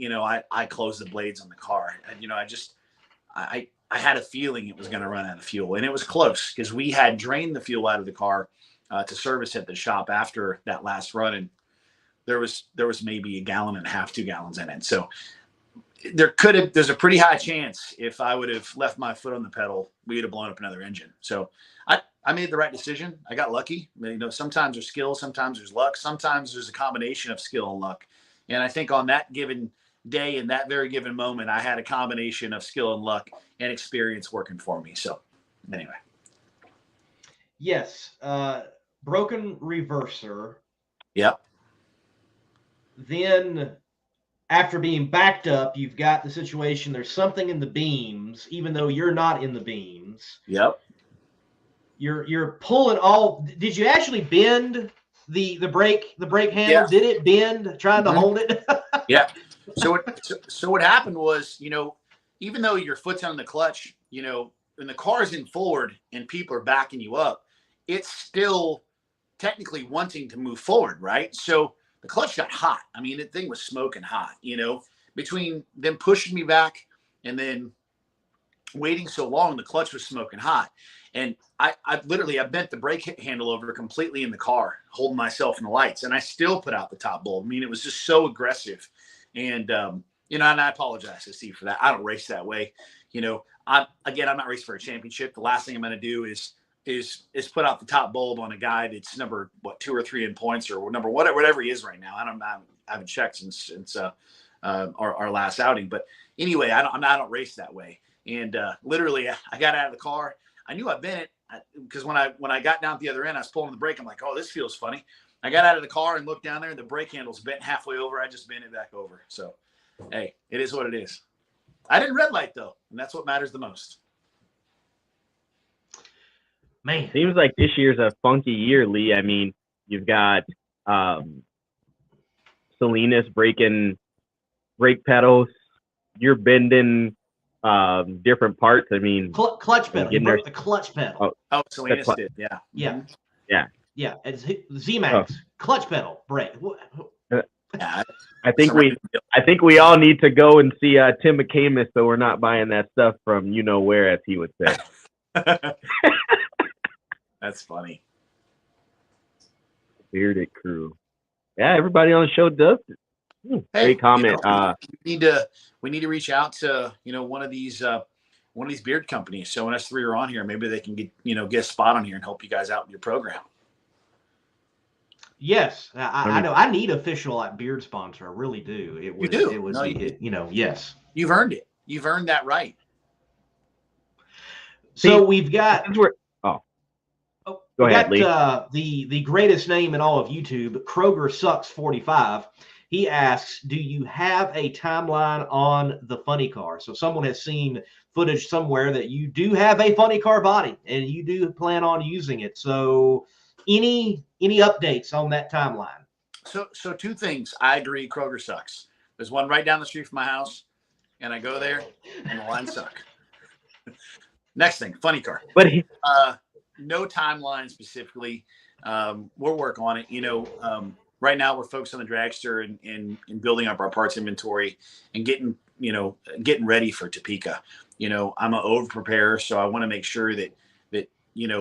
I closed the blades on the car. And, I had a feeling it was going to run out of fuel, and it was close because we had drained the fuel out of the car to service at the shop after that last run. And there was maybe 1.5 gallons, 2 gallons in it. So there's a pretty high chance if I would have left my foot on the pedal, we would have blown up another engine. So I made the right decision. I got lucky. Sometimes there's skill, sometimes there's luck, sometimes there's a combination of skill and luck. And I think on that given day, in that very given moment, I had a combination of skill and luck and experience working for me. So anyway. Yes. Broken reverser. Yep. Then after being backed up, you've got the situation, there's something in the beams, even though you're not in the beams. Yep. You're pulling all. Did you actually bend the brake handle? Yeah. Did it bend trying to hold it? Yeah. So what happened was, even though your foot's on the clutch, when the car's in forward and people are backing you up, it's still technically wanting to move forward, right? So the clutch got hot. I mean, the thing was smoking hot, between them pushing me back and then waiting so long, the clutch was smoking hot. And I bent the brake handle over completely in the car, holding myself in the lights, and I still put out the top bulb. I mean, it was just so aggressive. And, and I apologize to Steve for that. I don't race that way. I'm not racing for a championship. The last thing I'm going to do is put out the top bulb on a guy that's number 2 or 3 in points or number whatever he is right now. I haven't checked since our last outing. But anyway, I don't race that way. And literally, I got out of the car. I knew I bent it because when I got down at the other end, I was pulling the brake. I'm like, oh, this feels funny. I got out of the car and looked down there, and the brake handle's bent halfway over. I just bent it back over. So, hey, it is what it is. I didn't red light, though, and that's what matters the most. Man. Seems like this year's a funky year, Lee. I mean, you've got Salinas breaking brake pedals. You're bending different parts. I mean, clutch pedal. You broke the clutch pedal. Oh, Salinas did. Yeah. Yeah. Yeah. Yeah. It's Z-Max clutch pedal brake. I think we all need to go and see Tim McCamus, so we're not buying that stuff from where, as he would say. That's funny. Bearded crew. Yeah, everybody on the show does it. Great comment. We need to reach out to one of these beard companies. So when us three are on here, maybe they can get a spot on here and help you guys out in your program. Yes, I know. I need official beard sponsor. I really do. You do. It was. Yes. You've earned it. You've earned that right. So we've got. Go ahead, Lee. The greatest name in all of YouTube, Kroger Sucks 45. He asks, do you have a timeline on the funny car? So someone has seen footage somewhere that you do have a funny car body and you do plan on using it. So any updates on that timeline? So 2 things. I agree. Kroger sucks. There's one right down the street from my house, and I go there and the lines suck. Next thing, funny car. But no timeline specifically. We'll work on it. Right now we're focused on the Dragster and building up our parts inventory and getting ready for Topeka. I'm an over preparer, so I want to make sure that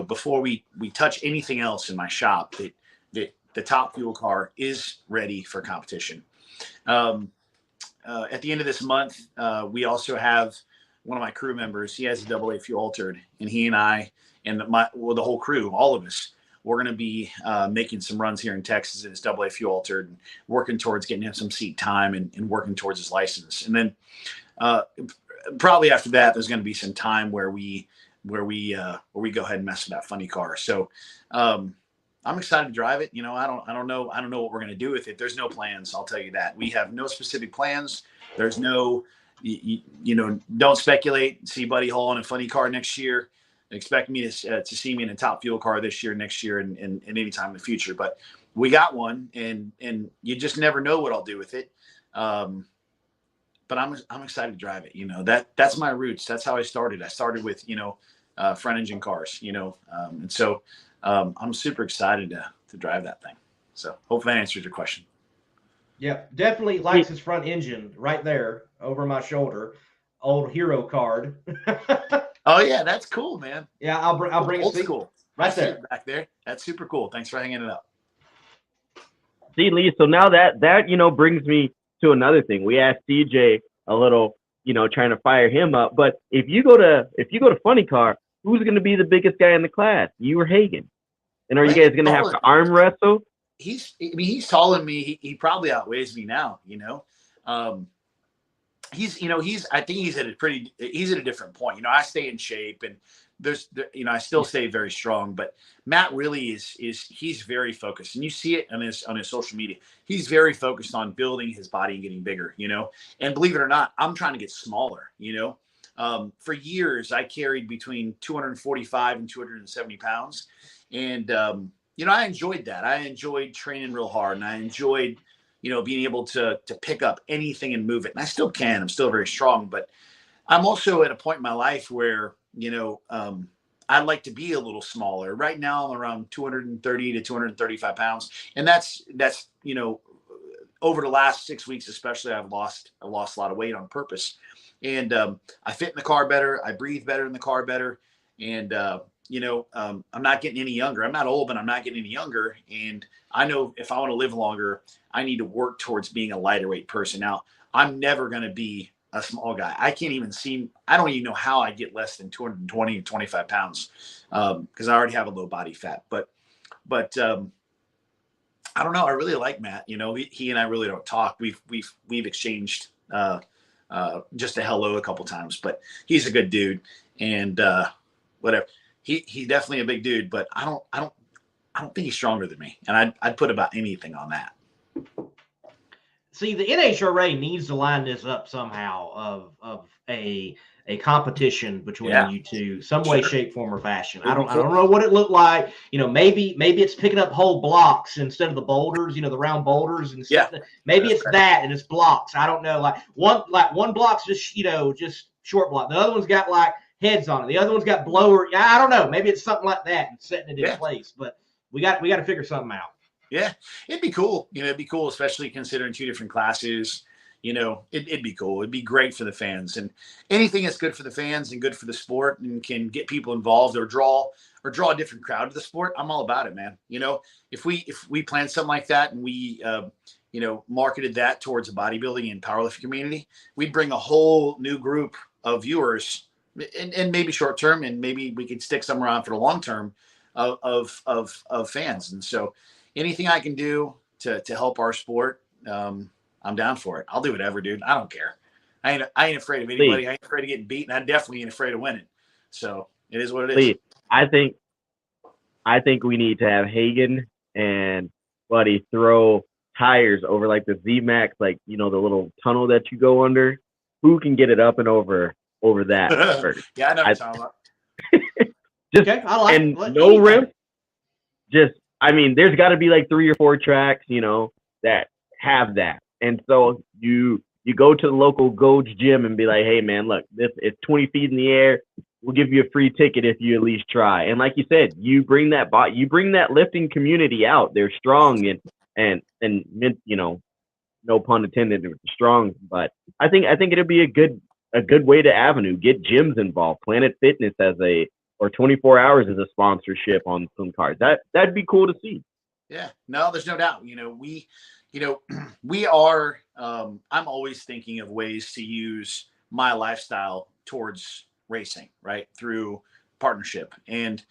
before we touch anything else in my shop, that the top fuel car is ready for competition. At the end of this month, we also have one of my crew members. He has a AA fuel altered, and he and I and the whole crew, all of us, we're going to be making some runs here in Texas in his AA fuel altered, and working towards getting him some seat time and working towards his license. And then probably after that, there's going to be some time where we go ahead and mess with that funny car. So I'm excited to drive it. I don't know what we're going to do with it. There's no plans. I'll tell you that. We have no specific plans. There's no, don't speculate. See Buddy Hall in a funny car next year. Expect me to see me in a top fuel car this year, next year, and anytime in the future. But we got one, and you just never know what I'll do with it. But I'm excited to drive it. You know, that's my roots. That's how I started. I started with, front engine cars, and so I'm super excited to drive that thing. So hopefully that answers your question. Yep, definitely likes his front engine right there over my shoulder. Old hero card. Oh yeah, that's cool, man. Yeah, I'll bring it. Old school. Right I see there. it back there. That's super cool. Thanks for hanging it up. See, Lee, so now that brings me to another thing. We asked CJ a little, trying to fire him up. But if you go to Funny Car, who's going to be the biggest guy in the class? You or Hagen? And are you guys going to have to arm wrestle? He's taller than me. He probably outweighs me now. I think he's at a different point. I stay in shape, and I still stay very strong, but Matt really he's very focused, and you see it on his social media. He's very focused on building his body and getting bigger, and believe it or not, I'm trying to get smaller, for years I carried between 245 and 270 pounds. And, I enjoyed that. I enjoyed training real hard, and I enjoyed, being able to pick up anything and move it. And I still can. I'm still very strong, but I'm also at a point in my life where, I'd like to be a little smaller. Right now I'm around 230 to 235 pounds. And that's, over the last 6 weeks, especially, I've lost a lot of weight on purpose. And I fit in the car better. I breathe better in the car better. And, I'm not getting any younger. I'm not old, but I'm not getting any younger. And I know if I want to live longer, I need to work towards being a lighter weight person. Now, I'm never going to be a small guy. I don't even know how I get less than 220 or 25 pounds because I already have a low body fat. But I don't know. I really like Matt. He and I really don't talk. We've exchanged just a hello a couple times, but he's a good dude. And whatever. He's definitely a big dude, but I don't think he's stronger than me. And I'd put about anything on that. See, the NHRA needs to line this up somehow of a competition between you two, some way, shape, form, or fashion. I don't know what it looked like. Maybe it's picking up whole blocks instead of the boulders, the round boulders, and maybe it's that and it's blocks. I don't know. Like one block's just just short block. The other one's got like heads on it. The other one's got blower. I don't know. Maybe it's something like that and setting it in place. But we got to figure something out. Yeah, it'd be cool. It'd be cool, especially considering two different classes. It'd be cool. It'd be great for the fans, and anything that's good for the fans and good for the sport and can get people involved or draw a different crowd to the sport. I'm all about it, man. If we planned something like that and we, marketed that towards the bodybuilding and powerlifting community, we'd bring a whole new group of viewers, and maybe short term, and maybe we could stick some around for the long term of fans. And so, anything I can do to help our sport, I'm down for it. I'll do whatever, dude. I don't care. I ain't afraid of anybody. I ain't afraid of getting beaten. I definitely ain't afraid of winning. So it is what it is. I think we need to have Hagen and Buddy throw tires over like the Z-Max, like the little tunnel that you go under. Who can get it up and over that first? Yeah, I know what you're talking about. Okay, I like and no rim. There's got to be like 3 or 4 tracks, that have that. And so you go to the local Gold's gym and be like, hey man, look, it's 20 feet in the air. We'll give you a free ticket if you at least try. And like you said, you bring that lifting community out. They're strong and no pun intended, strong. But I think it'll be a good way to avenue. Get gyms involved. Planet Fitness or 24 Hours as a sponsorship on some cars. That'd be cool to see. Yeah, no, there's no doubt. We are, I'm always thinking of ways to use my lifestyle towards racing, right? Through partnership. And,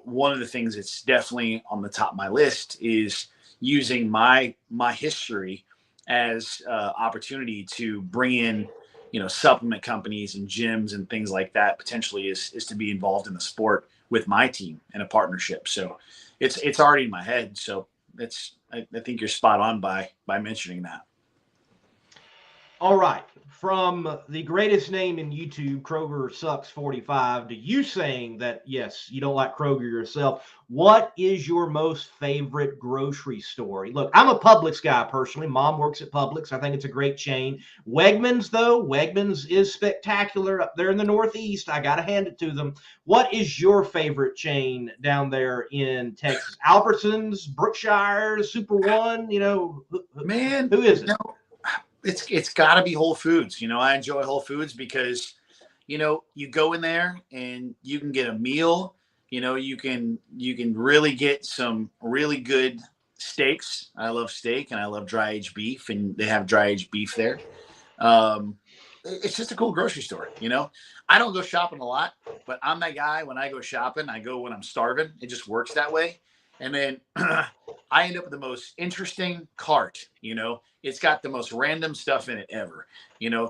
one of the things that's definitely on the top of my list is using my history as opportunity to bring in, supplement companies and gyms and things like that potentially is to be involved in the sport with my team in a partnership. So it's already in my head. So I think you're spot on by mentioning that. All right. From the greatest name in YouTube, Kroger Sucks 45, to you saying that, yes, you don't like Kroger yourself, what is your most favorite grocery store? Look, I'm a Publix guy personally. Mom works at Publix. I think it's a great chain. Wegmans, though, Wegmans is spectacular up there in the Northeast. I got to hand it to them. What is your favorite chain down there in Texas? Albertsons, Brookshire, Super One? Man, who is it? It's got to be Whole Foods. I enjoy Whole Foods because, you go in there and you can get a meal. You can really get some really good steaks. I love steak and I love dry aged beef, and they have dry aged beef there. It's just a cool grocery store. I don't go shopping a lot, but I'm that guy. When I go shopping, I go when I'm starving. It just works that way. And then I end up with the most interesting cart. It's got the most random stuff in it ever.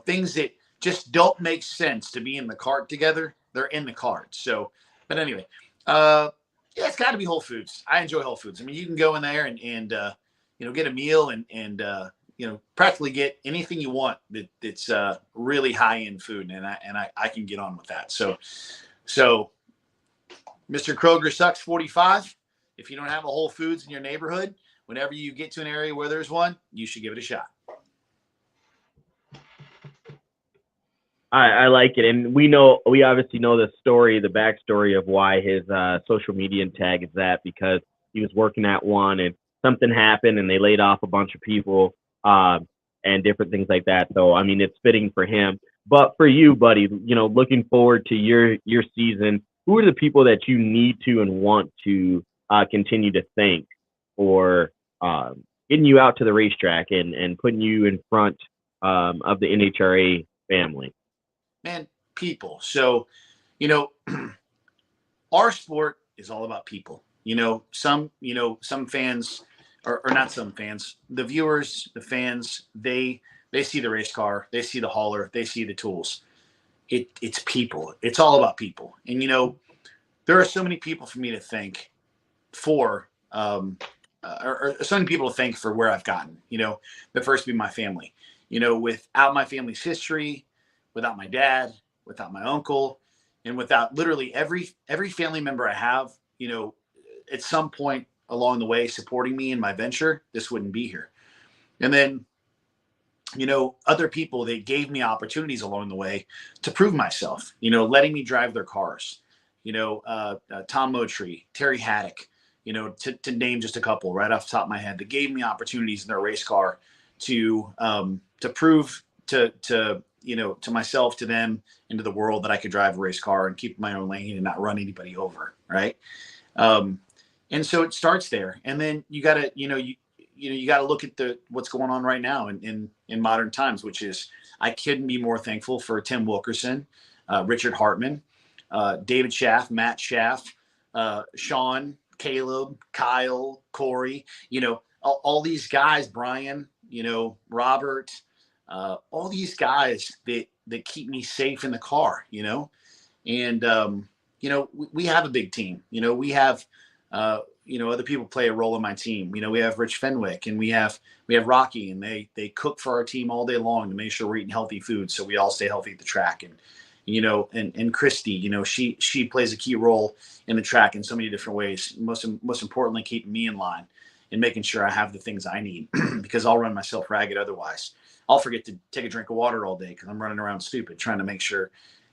Things that just don't make sense to be in the cart together. They're in the cart. So, but anyway, yeah, it's got to be Whole Foods. I enjoy Whole Foods. I mean, you can go in there and get a meal and practically get anything you want that's really high end food, and I can get on with that. So Mr. Kroger Sucks 45. If you don't have a Whole Foods in your neighborhood, whenever you get to an area where there's one, you should give it a shot. I like it. And we obviously know the backstory of why his social media tag is that, because he was working at one and something happened and they laid off a bunch of people and different things like that. So, I mean, it's fitting for him. But for you, buddy, looking forward to your season, who are the people that you need to and want to continue to thank for getting you out to the racetrack and putting you in front of the NHRA family? Man, people. So, our sport is all about people. Some fans, or not some fans, the viewers, the fans, they see the race car, they see the hauler, they see the tools. It's people. It's all about people. And, there are so many people for me to thank for, or so many people to thank for where I've gotten. The first being my family. Without my family's history, without my dad, without my uncle, and without literally every family member I have, at some point along the way supporting me in my venture, this wouldn't be here. And then, other people that gave me opportunities along the way to prove myself, letting me drive their cars, Tom Moultrie, Terry Haddock, to name just a couple right off the top of my head, that gave me opportunities in their race car to prove to myself, to them, and to the world that I could drive a race car and keep my own lane and not run anybody over. Right. And so it starts there. And then you gotta, you gotta look at what's going on right now in modern times, which is, I couldn't be more thankful for Tim Wilkerson, Richard Hartman, David Schaff, Matt Schaff, Sean, Caleb, Kyle, Corey, all these guys, Brian, Robert, all these guys that keep me safe in the car, and, we have a big team, we have, other people play a role in my team. We have Rich Fenwick and we have Rocky, and they cook for our team all day long to make sure we're eating healthy food, so we all stay healthy at the track. And Christy, she plays a key role in the track in so many different ways. Most importantly, keeping me in line and making sure I have the things I need, because I'll run myself ragged otherwise. I'll forget to take a drink of water all day because I'm running around stupid trying to make sure,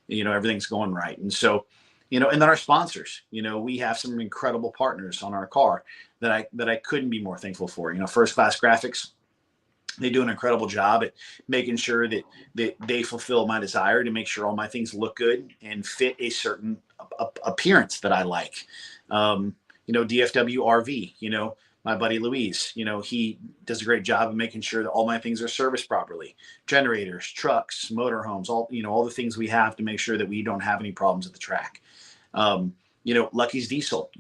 everything's going right. And so, and then our sponsors, we have some incredible partners on our car that I couldn't be more thankful for. First Class Graphics, they do an incredible job at making sure that they fulfill my desire to make sure all my things look good and fit a certain appearance that I like. DFW RV, my buddy Luis, he does a great job of making sure that all my things are serviced properly. Generators, trucks, motorhomes, all the things we have to make sure that we don't have any problems at the track. Lucky's Diesel,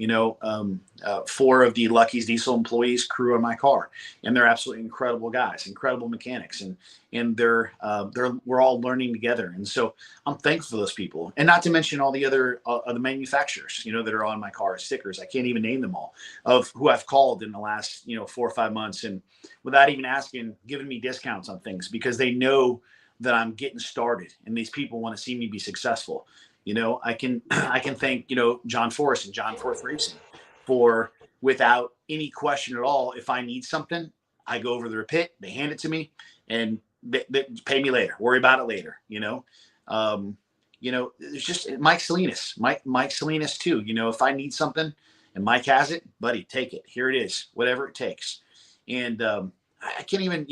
4 of the Lucky's Diesel employees crew on my car, and they're absolutely incredible guys, incredible mechanics, and we're all learning together. And so I'm thankful for those people, and not to mention all the other manufacturers, that are on my car, stickers. I can't even name them all, of who I've called in the last, 4 or 5 months, and without even asking, giving me discounts on things because they know that I'm getting started and these people want to see me be successful. I can thank, John Forrest and John Forrest Racing for, without any question at all, if I need something, I go over to their pit, they hand it to me, and they pay me later, worry about it later. It's just Mike Salinas, Mike Salinas too. If I need something and Mike has it, buddy, take it. Here it is, whatever it takes. And I can't even,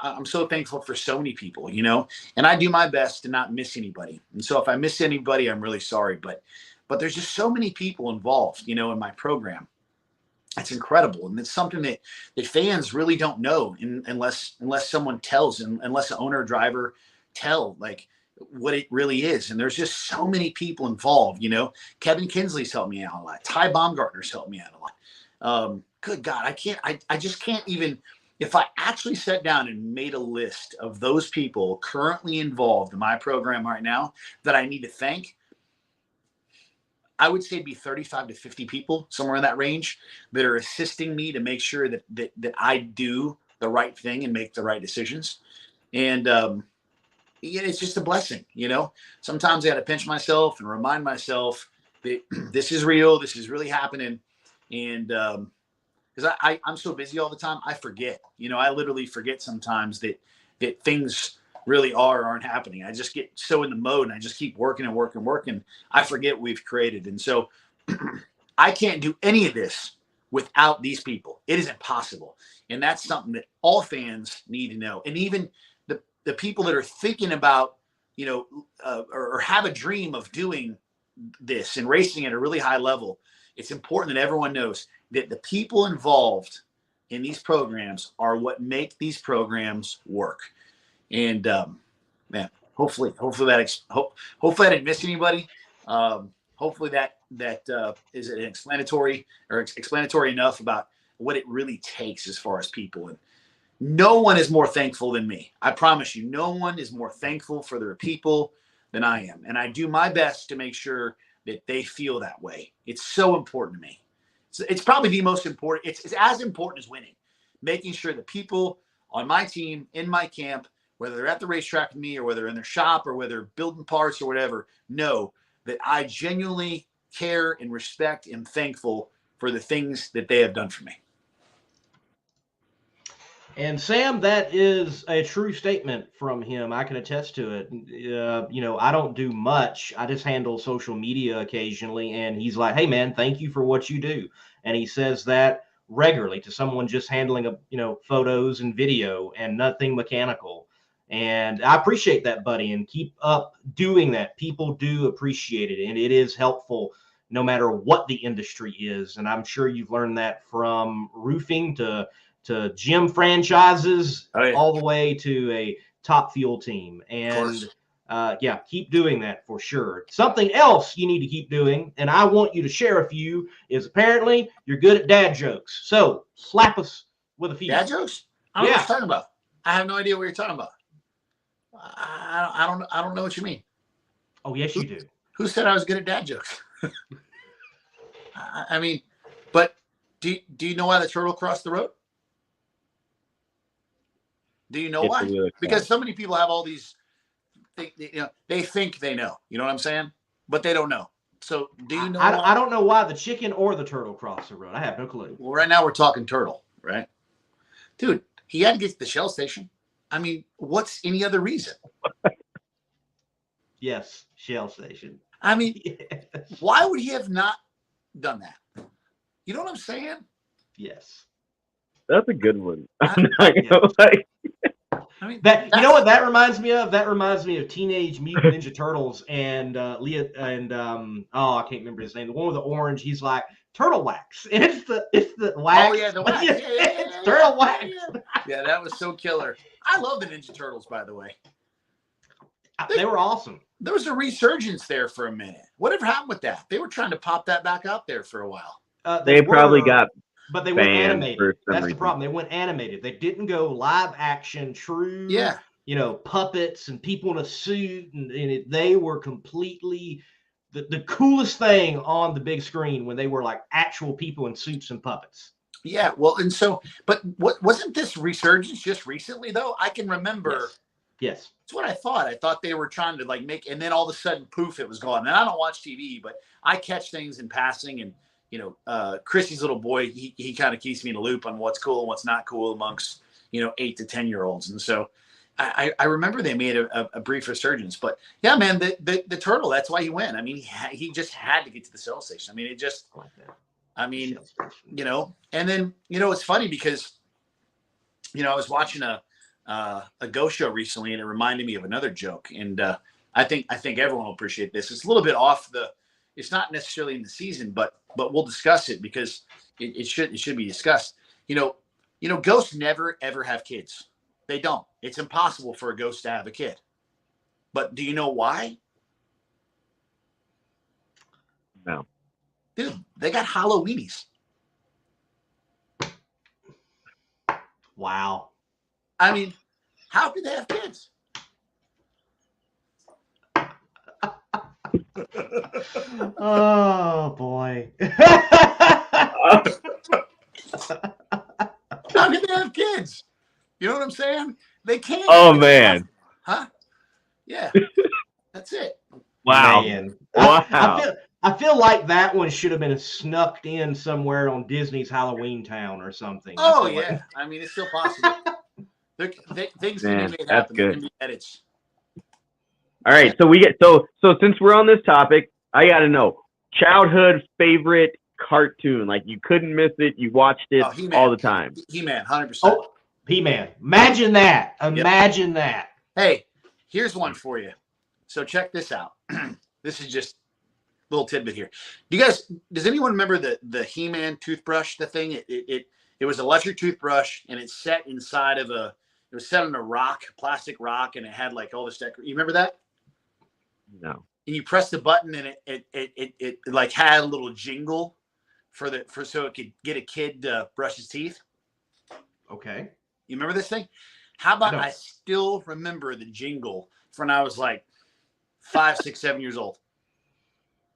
I'm so thankful for so many people, and I do my best to not miss anybody. And so if I miss anybody, I'm really sorry, but there's just so many people involved, in my program. It's incredible. And it's something that fans really don't know unless someone tells, and unless the owner or driver tell, like, what it really is. And there's just so many people involved, Kevin Kinsley's helped me out a lot. Ty Baumgartner's helped me out a lot. Good God, I just can't even. If I actually sat down and made a list of those people currently involved in my program right now that I need to thank, I would say it'd be 35 to 50 people, somewhere in that range, that are assisting me to make sure that I do the right thing and make the right decisions. And it's just a blessing, Sometimes I got to pinch myself and remind myself that this is real, this is really happening. And because I'm so busy all the time, I forget. I literally forget sometimes that things really aren't happening. I just get so in the mode, and I just keep working and working and working. I forget what we've created. And so I can't do any of this without these people. It is impossible. And that's something that all fans need to know. And even the people that are thinking about, or have a dream of doing this and racing at a really high level, it's important that everyone knows that the people involved in these programs are what make these programs work. And man, hopefully that didn't miss anybody. Hopefully that is an explanatory enough about what it really takes as far as people. And no one is more thankful than me. I promise you, no one is more thankful for their people than I am. And I do my best to make sure that they feel that way. It's so important to me. It's probably the most important. It's as important as winning. Making sure the people on my team, in my camp, whether they're at the racetrack with me or whether they're in their shop or whether they're building parts or whatever, know that I genuinely care and respect and thankful for the things that they have done for me. And Sam, that is a true statement from him. I can attest to it. I don't do much. I just handle social media occasionally. And he's like, hey, man, thank you for what you do. And he says that regularly to someone just handling, photos and video and nothing mechanical. And I appreciate that, buddy, and keep up doing that. People do appreciate it, and it is helpful no matter what the industry is. And I'm sure you've learned that from roofing to gym franchises, all the way to a top fuel team. And keep doing that for sure. Something else you need to keep doing, and I want you to share a few, is apparently you're good at dad jokes. So slap us with a few. Dad jokes? I don't know what you're talking about. I have no idea what you're talking about. I don't know what you mean. Oh, yes, you do. Who said I was good at dad jokes? I mean, but do you know why the turtle crossed the road? Do you know why? Because so many people have all these things, they think they know. You know what I'm saying? But they don't know. So do you know why? I don't know why the chicken or the turtle crossed the road. I have no clue. Well, right now we're talking turtle, right? Dude, he had to get to the Shell station. I mean, what's any other reason? Yes, Shell station. I mean, why would he have not done that? You know what I'm saying? Yes. That's a good one. I mean, you know what that reminds me of? That reminds me of Teenage Mutant Ninja Turtles and Leah and I can't remember his name. The one with the orange. He's like turtle wax, and it's the wax. Oh yeah, the wax. It's turtle wax. Yeah, that was so killer. I love the Ninja Turtles, by the way. They were awesome. There was a resurgence there for a minute. Whatever happened with that? They were trying to pop that back out there for a while. They probably got, but they went banned animated. for some That's the reason. problem. They went animated. They didn't go live action, true. Yeah. Puppets and people in a suit, and they were completely the coolest thing on the big screen when they were like actual people in suits and puppets. Yeah, well, and so, but wasn't this resurgence just recently though? I can remember. Yes. That's what I thought. I thought they were trying to like make, and then all of a sudden, poof, it was gone. And I don't watch TV, but I catch things in passing. And Chrissy's little boy, he kind of keeps me in the loop on what's cool and what's not cool amongst 8 to 10-year-olds. And so I remember they made a brief resurgence. But yeah, man, the turtle. That's why he went. I mean, he just had to get to the cell station. I mean, it just. I mean, and then it's funny because I was watching a ghost show recently, and it reminded me of another joke. And I think everyone will appreciate this. It's a little bit off it's not necessarily in the season, but we'll discuss it because it should be discussed. Ghosts never ever have kids. They don't. It's impossible for a ghost to have a kid. But do you know why? No. Dude, they got Halloweenies. Wow. I mean, how could they have kids? Oh boy. How could they have kids? You know what I'm saying? They can't. Oh man. Huh? Yeah. That's it. Wow. Man. Wow. I feel like that one should have been snuck in somewhere on Disney's Halloween Town or something. Oh yeah. I mean, it's still possible. Things can be made happen. There can be edits. All right, so we get so since we're on this topic, I got to know childhood favorite cartoon. Like you couldn't miss it, you watched it all the time. He-Man, 100%. Oh, He-Man. Imagine that. Imagine that. Hey, here's one for you. So check this out. This is just a little tidbit here. Does anyone remember the He-Man toothbrush? The thing it was an electric toothbrush, and it's set inside of it was set on a plastic rock, and it had like all this decoration. You remember that? No. And you press the button, and it like had a little jingle so it could get a kid to brush his teeth. Okay. You remember this thing? How about I still remember the jingle from when I was like 5, 6, 7 years old.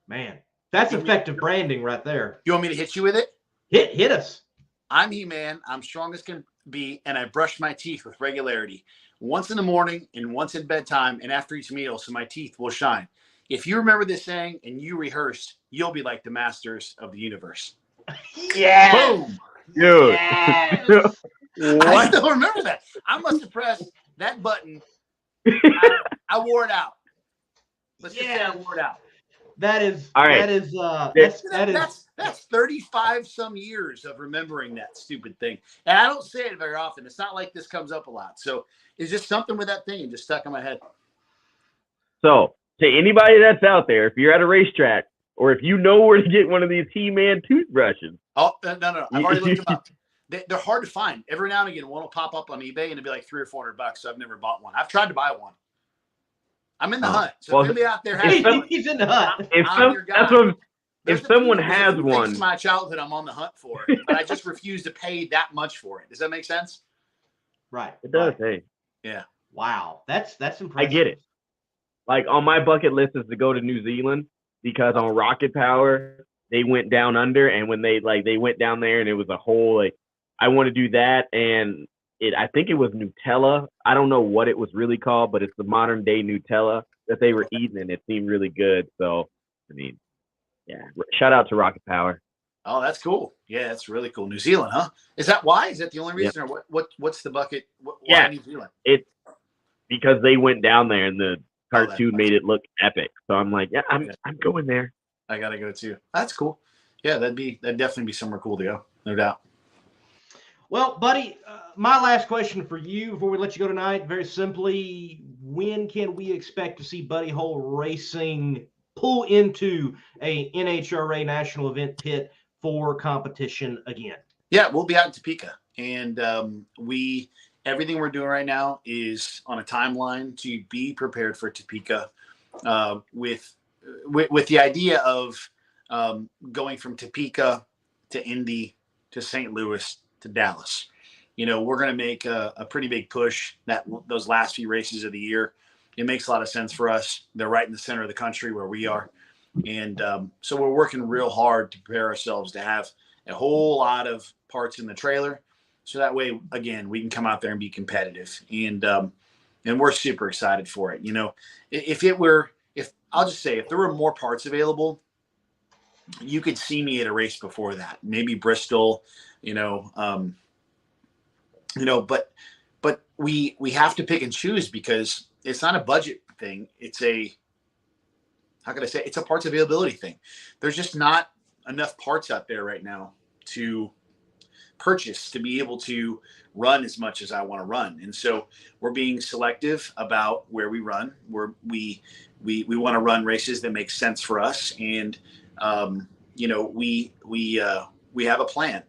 Man, that's effective branding right there. You want me to hit you with it? Hit us. I'm He-Man. I'm strong as can be, and I brush my teeth with regularity. Once in the morning and once at bedtime and after each meal, so my teeth will shine. If you remember this saying and you rehearse, you'll be like the masters of the universe. Yeah. Boom. Dude. Yes. I still remember that. I must have pressed that button. I wore it out. Let's just say I wore it out. That is all right. That's 35 some years of remembering that stupid thing. And I don't say it very often. It's not like this comes up a lot. So it's just something with that thing and just stuck in my head. So to anybody that's out there, if you're at a racetrack or if you know where to get one of these He-Man toothbrushes. Oh, no. I've already looked them up. They're hard to find. Every now and again, one will pop up on eBay and it'll be like $300 or $400. So I've never bought one. I've tried to buy one. I'm in the hunt. So if anybody out there has one, he's in the hunt. If someone has one, my childhood, I'm on the hunt for it, but I just refuse to pay that much for it. Does that make sense? Right. It does. Hey. Yeah. Wow. That's impressive. I get it. Like on my bucket list is to go to New Zealand because on Rocket Power they went down under, and when they went down there and it was a whole I want to do that, and I think it was Nutella. I don't know what it was really called, but it's the modern day Nutella that they were eating, and it seemed really good. So, I mean, yeah, shout out to Rocket Power. Oh, that's cool. Yeah, that's really cool. New Zealand, huh? Is that why? Is that the only reason, or what's the bucket? Why New Zealand? It's because they went down there, and the cartoon made it look epic. So I'm like, yeah, I'm going there. I gotta go too. That's cool. Yeah, that'd definitely be somewhere cool to go, no doubt. Well, buddy, my last question for you before we let you go tonight, very simply, when can we expect to see Buddy Hole Racing pull into a NHRA national event pit for competition again? Yeah, we'll be out in Topeka, and everything we're doing right now is on a timeline to be prepared for Topeka, with the idea of going from Topeka to Indy to St. Louis to Dallas. We're going to make a pretty big push those last few races of the year. It makes a lot of sense for us. They're right in the center of the country where we are. And so we're working real hard to prepare ourselves to have a whole lot of parts in the trailer. So that way, again, we can come out there and be competitive. And we're super excited for it. If I'll just say, if there were more parts available, you could see me at a race before that, maybe Bristol, but we have to pick and choose because it's not a budget thing. It's a parts availability thing. There's just not enough parts out there right now to purchase to be able to run as much as I want to run. And so we're being selective about where we run. We want to run races that make sense for us. And, we have a plan,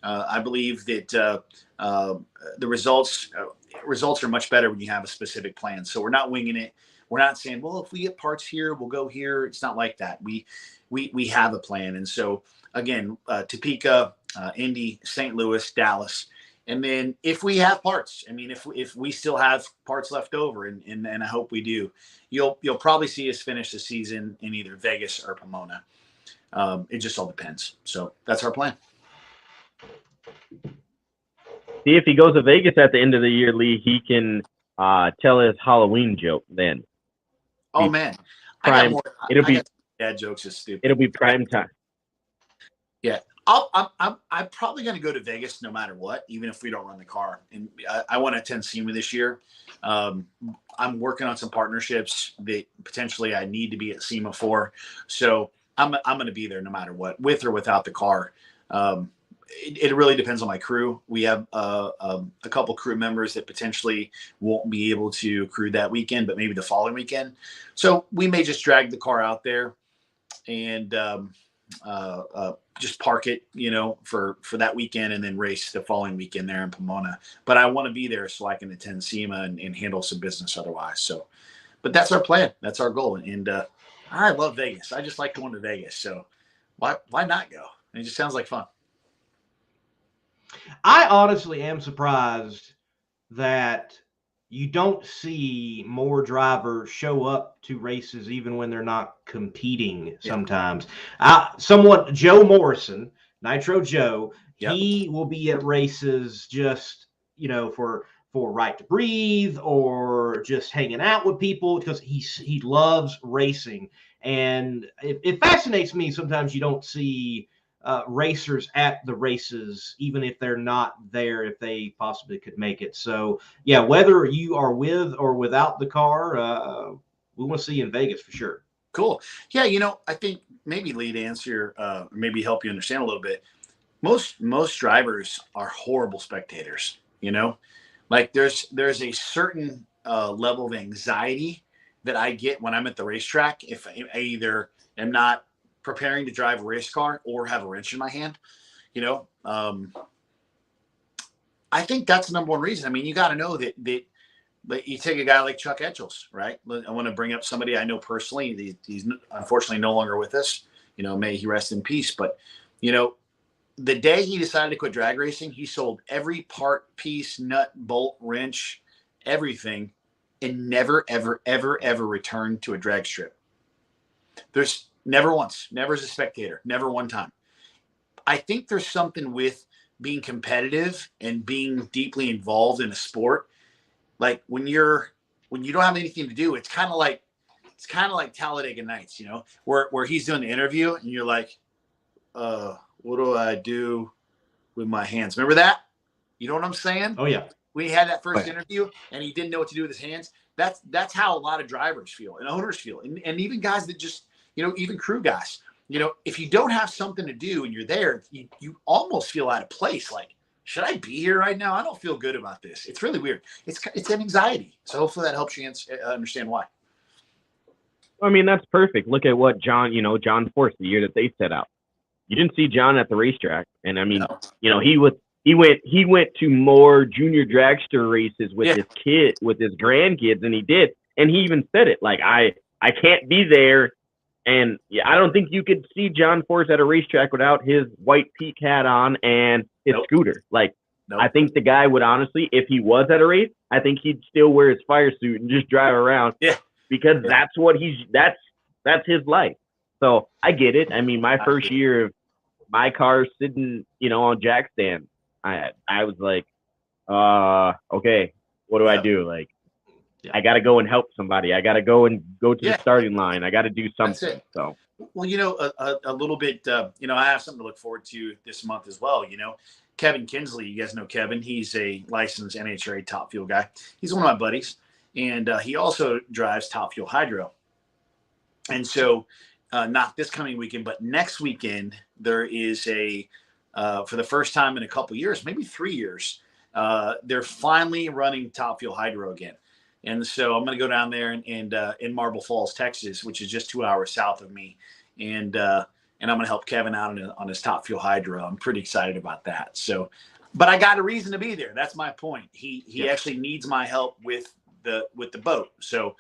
I believe that the results are much better when you have a specific plan. So we're not winging it. We're not saying, well, if we get parts here, we'll go here. It's not like that. We have a plan. And so again, Topeka, Indy, St. Louis, Dallas. And then if we have parts, if we still have parts left over, and I hope we do, you'll probably see us finish the season in either Vegas or Pomona. It just all depends. So that's our plan. See, if he goes to Vegas at the end of the year, Lee, he can tell his Halloween joke then. Oh, man. Prime. It'll be dad jokes is stupid. It'll be prime time. Yeah. I'm probably going to go to Vegas no matter what, even if we don't run the car. And I want to attend SEMA this year. I'm working on some partnerships that potentially I need to be at SEMA for. So I'm going to be there no matter what, with or without the car. It really depends on my crew. We have a couple crew members that potentially won't be able to crew that weekend, but maybe the following weekend. So we may just drag the car out there and just park it, for that weekend and then race the following weekend there in Pomona. But I want to be there so I can attend SEMA and handle some business otherwise. So, but that's our plan. That's our goal. And I love Vegas. I just like going to Vegas. So why not go? It just sounds like fun. I honestly am surprised that you don't see more drivers show up to races even when they're not competing sometimes. Joe Morrison, Nitro Joe, he will be at races just, for Right to Breathe or just hanging out with people because he loves racing. And it fascinates me sometimes you don't see racers at the races, even if they're not there, if they possibly could make it. So, yeah, whether you are with or without the car, we want to see you in Vegas for sure. Cool. Yeah, I think maybe Lee, to answer, maybe help you understand a little bit. Most drivers are horrible spectators. Like there's a certain level of anxiety that I get when I'm at the racetrack if I either am not preparing to drive a race car or have a wrench in my hand. I think that's the number one reason. You got to know that you take a guy like Chuck Etchels, right? I want to bring up somebody I know personally. He's unfortunately no longer with us. May he rest in peace. But, the day he decided to quit drag racing, he sold every part, piece, nut, bolt, wrench, everything, and never, ever, ever, ever returned to a drag strip. There's never once, never as a spectator, never one time. I think there's something with being competitive and being deeply involved in a sport. Like when you don't have anything to do, it's kind of like Talladega Nights, where he's doing the interview and you're like, what do I do with my hands? Remember that? You know what I'm saying? Oh yeah. We had that first interview and he didn't know what to do with his hands. That's how a lot of drivers feel and owners feel. And even guys that just, even crew guys, if you don't have something to do and you're there, you almost feel out of place. Like, should I be here right now? I don't feel good about this. It's really weird. It's an anxiety. So hopefully that helps you understand why. That's perfect. Look at what John Force, the year that they set out. You didn't see John at the racetrack. And he He went to more junior dragster races with his grandkids than he did, and he even said it like I can't be there, and I don't think you could see John Force at a racetrack without his white peak hat on and his scooter. Like I think the guy would honestly, if he was at a race, I think he'd still wear his fire suit and just drive around. Yeah, because that's what that's his life. So I get it. I mean, my first year of my car sitting, on jack stand, I was like, okay, what do I do? Like, I got to go and help somebody. I got to go to the starting line. I got to do something. So, well, a little bit, I have something to look forward to this month as well. Kevin Kinsley, you guys know Kevin. He's a licensed NHRA Top Fuel guy. He's one of my buddies, and he also drives Top Fuel Hydro. And so, not this coming weekend, but next weekend, there is for the first time in a couple years, maybe 3 years, they're finally running Top Fuel Hydro again. And so I'm going to go down there and in Marble Falls, Texas, which is just 2 hours south of me. And I'm going to help Kevin out on his Top Fuel Hydro. I'm pretty excited about that. So, but I got a reason to be there. That's my point. He actually needs my help with the boat. So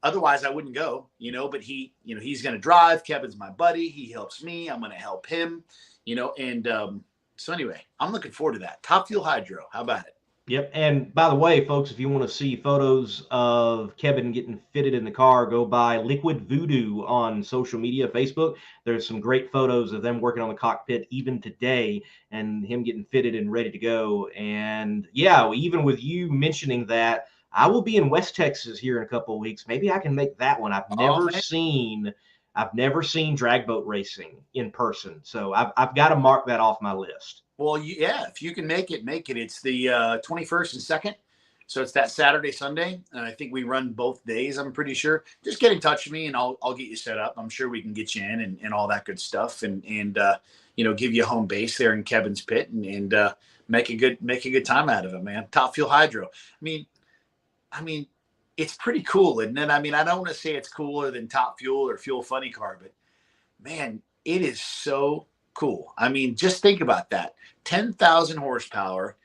otherwise I wouldn't go, but he's going to drive. Kevin's my buddy. He helps me. I'm going to help him, and so anyway, I'm looking forward to that. Top Fuel Hydro. How about it? Yep. And by the way, folks, if you want to see photos of Kevin getting fitted in the car, go by Liquid Voodoo on social media, Facebook. There's some great photos of them working on the cockpit even today and him getting fitted and ready to go. And even with you mentioning that, I will be in West Texas here in a couple of weeks. Maybe I can make that one. I've never seen drag boat racing in person. So I've got to mark that off my list. Well, if you can make it. It's the 21st and 2nd. So it's that Saturday, Sunday. And I think we run both days, I'm pretty sure. Just get in touch with me and I'll get you set up. I'm sure we can get you in and all that good stuff and give you a home base there in Kevin's pit and make a good time out of it, man. Top Fuel Hydro. I mean, it's pretty cool, isn't it? I mean, I don't want to say it's cooler than Top Fuel or Fuel Funny Car, but man, it is so cool. I mean, just think about that. 10,000 horsepower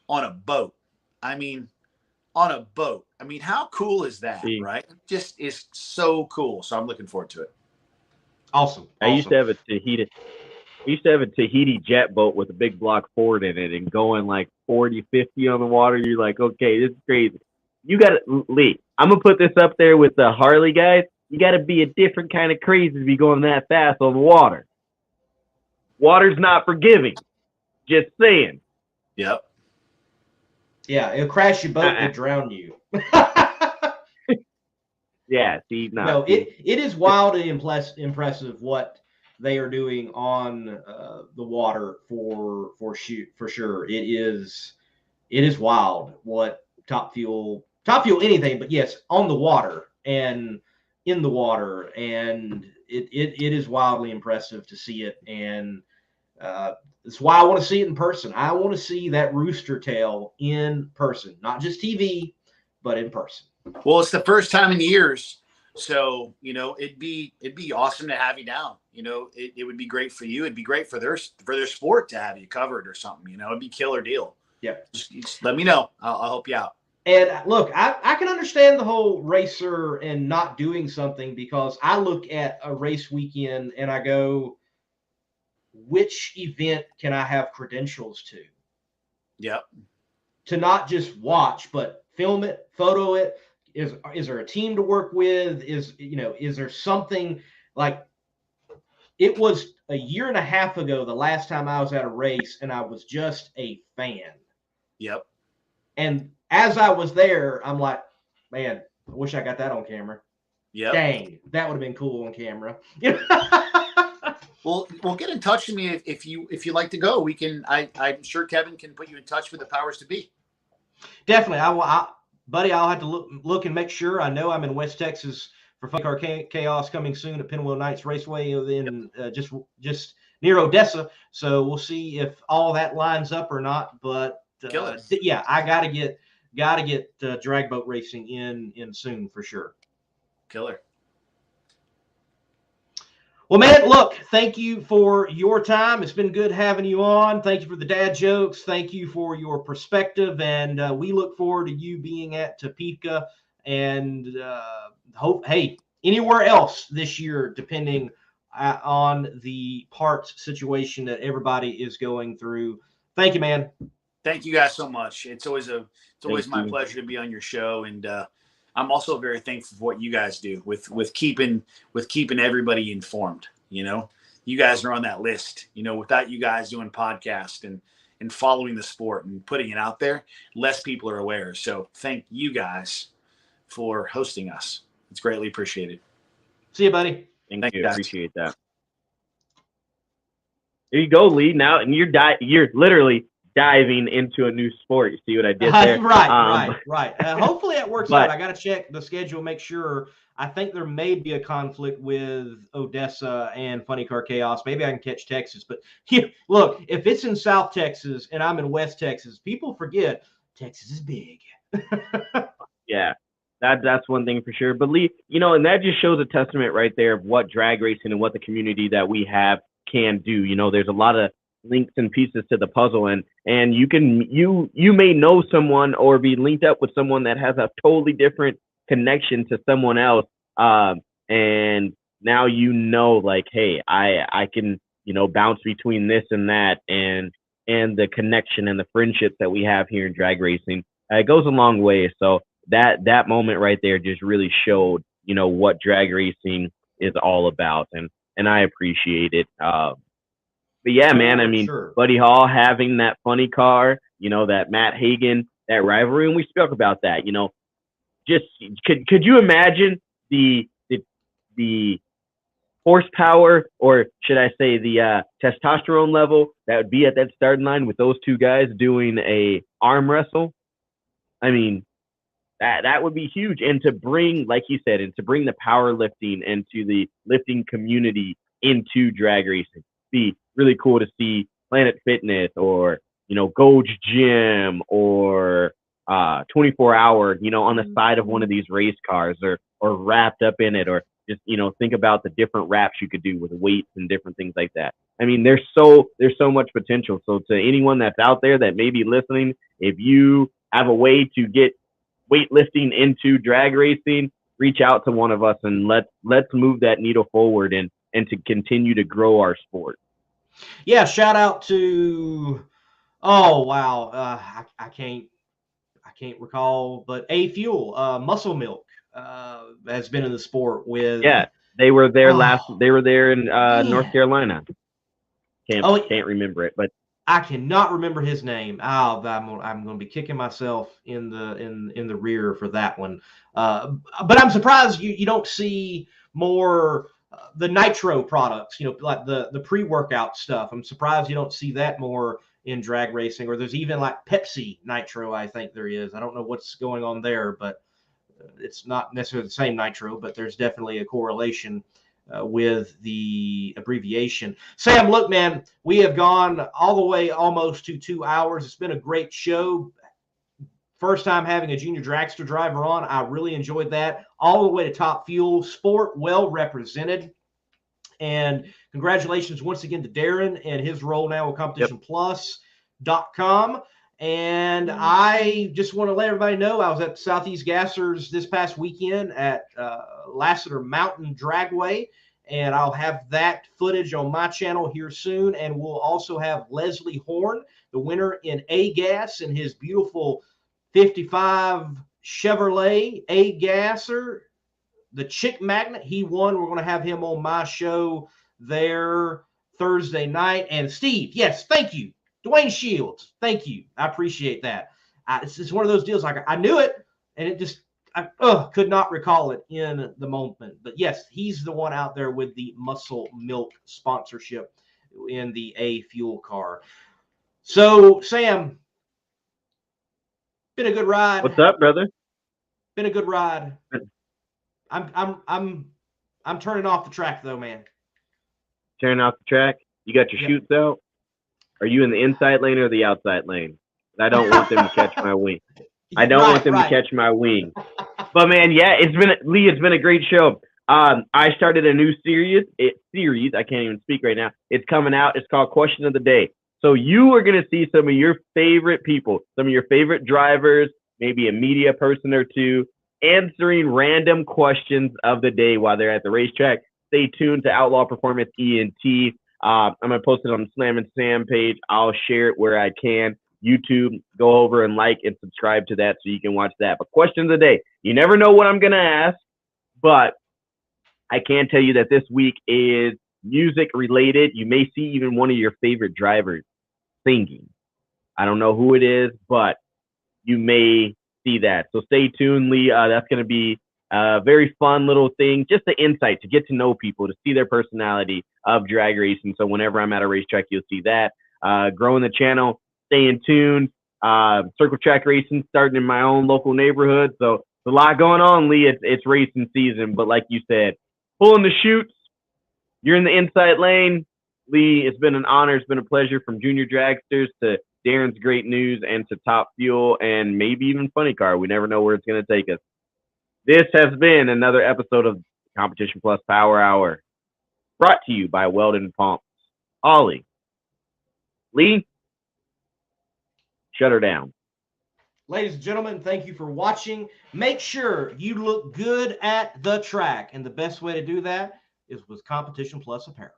on a boat. I mean, how cool is that, right? It just is so cool. So I'm looking forward to it. Awesome. I used to have a Tahiti jet boat with a big block Ford in it and going like 40, 50 on the water. You're like, okay, this is crazy. You got to, Lee, I'm going to put this up there with the Harley guys. You got to be a different kind of crazy to be going that fast on the water. Water's not forgiving. Just saying. Yep. Yeah, it'll crash your boat and drown you. Yeah, see, no, it is wildly impressive what they are doing on the water for sure. It is wild what Top Fuel anything, but yes, on the water and in the water, and it is wildly impressive to see it, and that's why I want to see it in person. I want to see that rooster tail in person, not just TV, but in person. Well, it's the first time in years, so it'd be awesome to have you down. It would be great for you. It'd be great for their sport to have you covered or something. It'd be killer deal. Yeah, just let me know. I'll help you out. And look, I can understand the whole racer and not doing something, because I look at a race weekend and I go, which event can I have credentials to? Yep. To not just watch, but film it, photo it. Is there a team to work with? Is there something like, it was a year and a half ago, the last time I was at a race, and I was just a fan. Yep. And as I was there, I'm like, man, I wish I got that on camera. Yeah. Dang, that would have been cool on camera. Well, get in touch with me if you like to go. We can. I'm sure Kevin can put you in touch with the powers to be. Definitely, buddy. I'll have to look and make sure. I know I'm in West Texas for Funny Car Chaos coming soon at Pinwheel Nights Raceway in just near Odessa. So we'll see if all that lines up or not. But yeah, I gotta get drag boat racing in soon for sure. Killer. Well, man, look, thank you for your time. It's been good having you on. Thank you for the dad jokes. Thank you for your perspective. And we look forward to you being at Topeka and anywhere else this year, depending on the parts situation that everybody is going through. Thank you, man. Thank you guys so much. It's always my pleasure to be on your show. And I'm also very thankful for what you guys do with keeping everybody informed. You know, you guys are on that list. You know, without you guys doing podcasts and following the sport and putting it out there, less people are aware. So thank you guys for hosting us. It's greatly appreciated. See you, buddy. Thank you. Appreciate that. There you go, Lee. Now, and you're literally diving into a new sport. You see what I did there? Right. Hopefully it works out. I got to check the schedule, make sure. I think there may be a conflict with Odessa and Funny Car Chaos. Maybe I can catch Texas. But look, if it's in South Texas and I'm in West Texas, people forget Texas is big. Yeah, that's one thing for sure. But Lee, you know, and that just shows a testament right there of what drag racing and what the community that we have can do. You know, there's a lot of links and pieces to the puzzle, and you may know someone or be linked up with someone that has a totally different connection to someone else, and now you know, like, hey, I can, you know, bounce between this and that, and the connection and the friendships that we have here in drag racing, it goes a long way. So that moment right there just really showed, you know, what drag racing is all about, and I appreciate it. But yeah, man, I mean, sure. Buddy Hall having that funny car, you know, that Matt Hagen, that rivalry, and we spoke about that, you know. Just could you imagine the horsepower, or should I say the testosterone level that would be at that starting line with those two guys doing a arm wrestle? I mean, that would be huge. And to bring, like you said, and to bring the powerlifting and to the lifting community into drag racing, be really cool to see Planet Fitness or, you know, Gold's Gym or 24 Hour, you know, on the side of one of these race cars, or wrapped up in it, or just, you know, think about the different wraps you could do with weights and different things like that. I mean, there's so much potential. So to anyone that's out there that may be listening, if you have a way to get weightlifting into drag racing, reach out to one of us and let's move that needle forward and to continue to grow our sport. Yeah, shout out to I can't recall, but A Fuel, Muscle Milk has been in the sport with. Yeah, they were there they were there in North Carolina. Can't remember it, but I cannot remember his name. I'm going to be kicking myself in the rear for that one. But I'm surprised you don't see more the nitro products, you know, like the pre-workout stuff. I'm surprised you don't see that more in drag racing, or there's even like Pepsi Nitro. I think there is. I don't know what's going on there, but it's not necessarily the same nitro, but there's definitely a correlation with the abbreviation. Sam, look, man, we have gone all the way almost to 2 hours. It's been a great show. First time having a junior dragster driver on. I really enjoyed that. All the way to Top Fuel. Sport well represented. And congratulations once again to Darren and his role now with CompetitionPlus.com. And I just want to let everybody know I was at Southeast Gassers this past weekend at Lassiter Mountain Dragway, and I'll have that footage on my channel here soon. And we'll also have Leslie Horn, the winner in A-Gas, in his beautiful 55 Chevrolet A-Gasser, the Chick Magnet. He won. We're going to have him on my show there Thursday night. And Steve, yes, thank you. Dwayne Shields, thank you. I appreciate that. It's one of those deals. Like, I knew it, and it just I could not recall it in the moment. But yes, he's the one out there with the Muscle Milk sponsorship in the A Fuel car. So, Sam, been a good ride. What's up, brother? Been a good ride. I'm turning off the track though, man. Turning off the track? You got your chutes out? Are you in the inside lane or the outside lane? I don't want them to catch my wing. I don't want them to catch my wing. But man, yeah, it's been a great show. I started a new series. I can't even speak right now. It's coming out. It's called Question of the Day. So you are going to see some of your favorite people, some of your favorite drivers, maybe a media person or two, answering random questions of the day while they're at the racetrack. Stay tuned to Outlaw Performance ENT. I'm going to post it on the Slam and Sam page. I'll share it where I can. YouTube, go over and like and subscribe to that so you can watch that. But question of the day. You never know what I'm going to ask, but I can tell you that this week is music related. You may see even one of your favorite drivers singing. I don't know who it is, but you may see that. So stay tuned, Lee. That's going to be a very fun little thing, just the insight to get to know people, to see their personality of drag racing. So whenever I'm at a racetrack, you'll see that. Growing the channel, staying tuned. Circle track racing starting in my own local neighborhood. So there's a lot going on, Lee. It's racing season, but like you said, pulling the chutes. You're in the inside lane. Lee, it's been an honor. It's been a pleasure, from Junior Dragsters to Darren's Great News and to Top Fuel and maybe even Funny Car. We never know where it's going to take us. This has been another episode of Competition Plus Power Hour, brought to you by Weldon Pumps. Ollie, Lee, shut her down. Ladies and gentlemen, thank you for watching. Make sure you look good at the track, and the best way to do that is with Competition Plus apparel.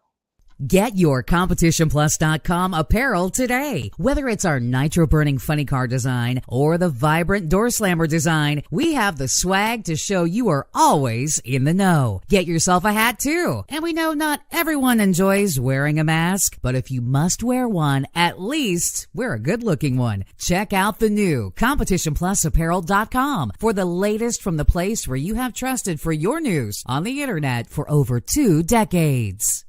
Get your CompetitionPlus.com apparel today. Whether it's our nitro-burning funny car design or the vibrant door slammer design, we have the swag to show you are always in the know. Get yourself a hat too. And we know not everyone enjoys wearing a mask, but if you must wear one, at least wear a good-looking one. Check out the new CompetitionPlusApparel.com for the latest from the place where you have trusted for your news on the internet for over 2 decades.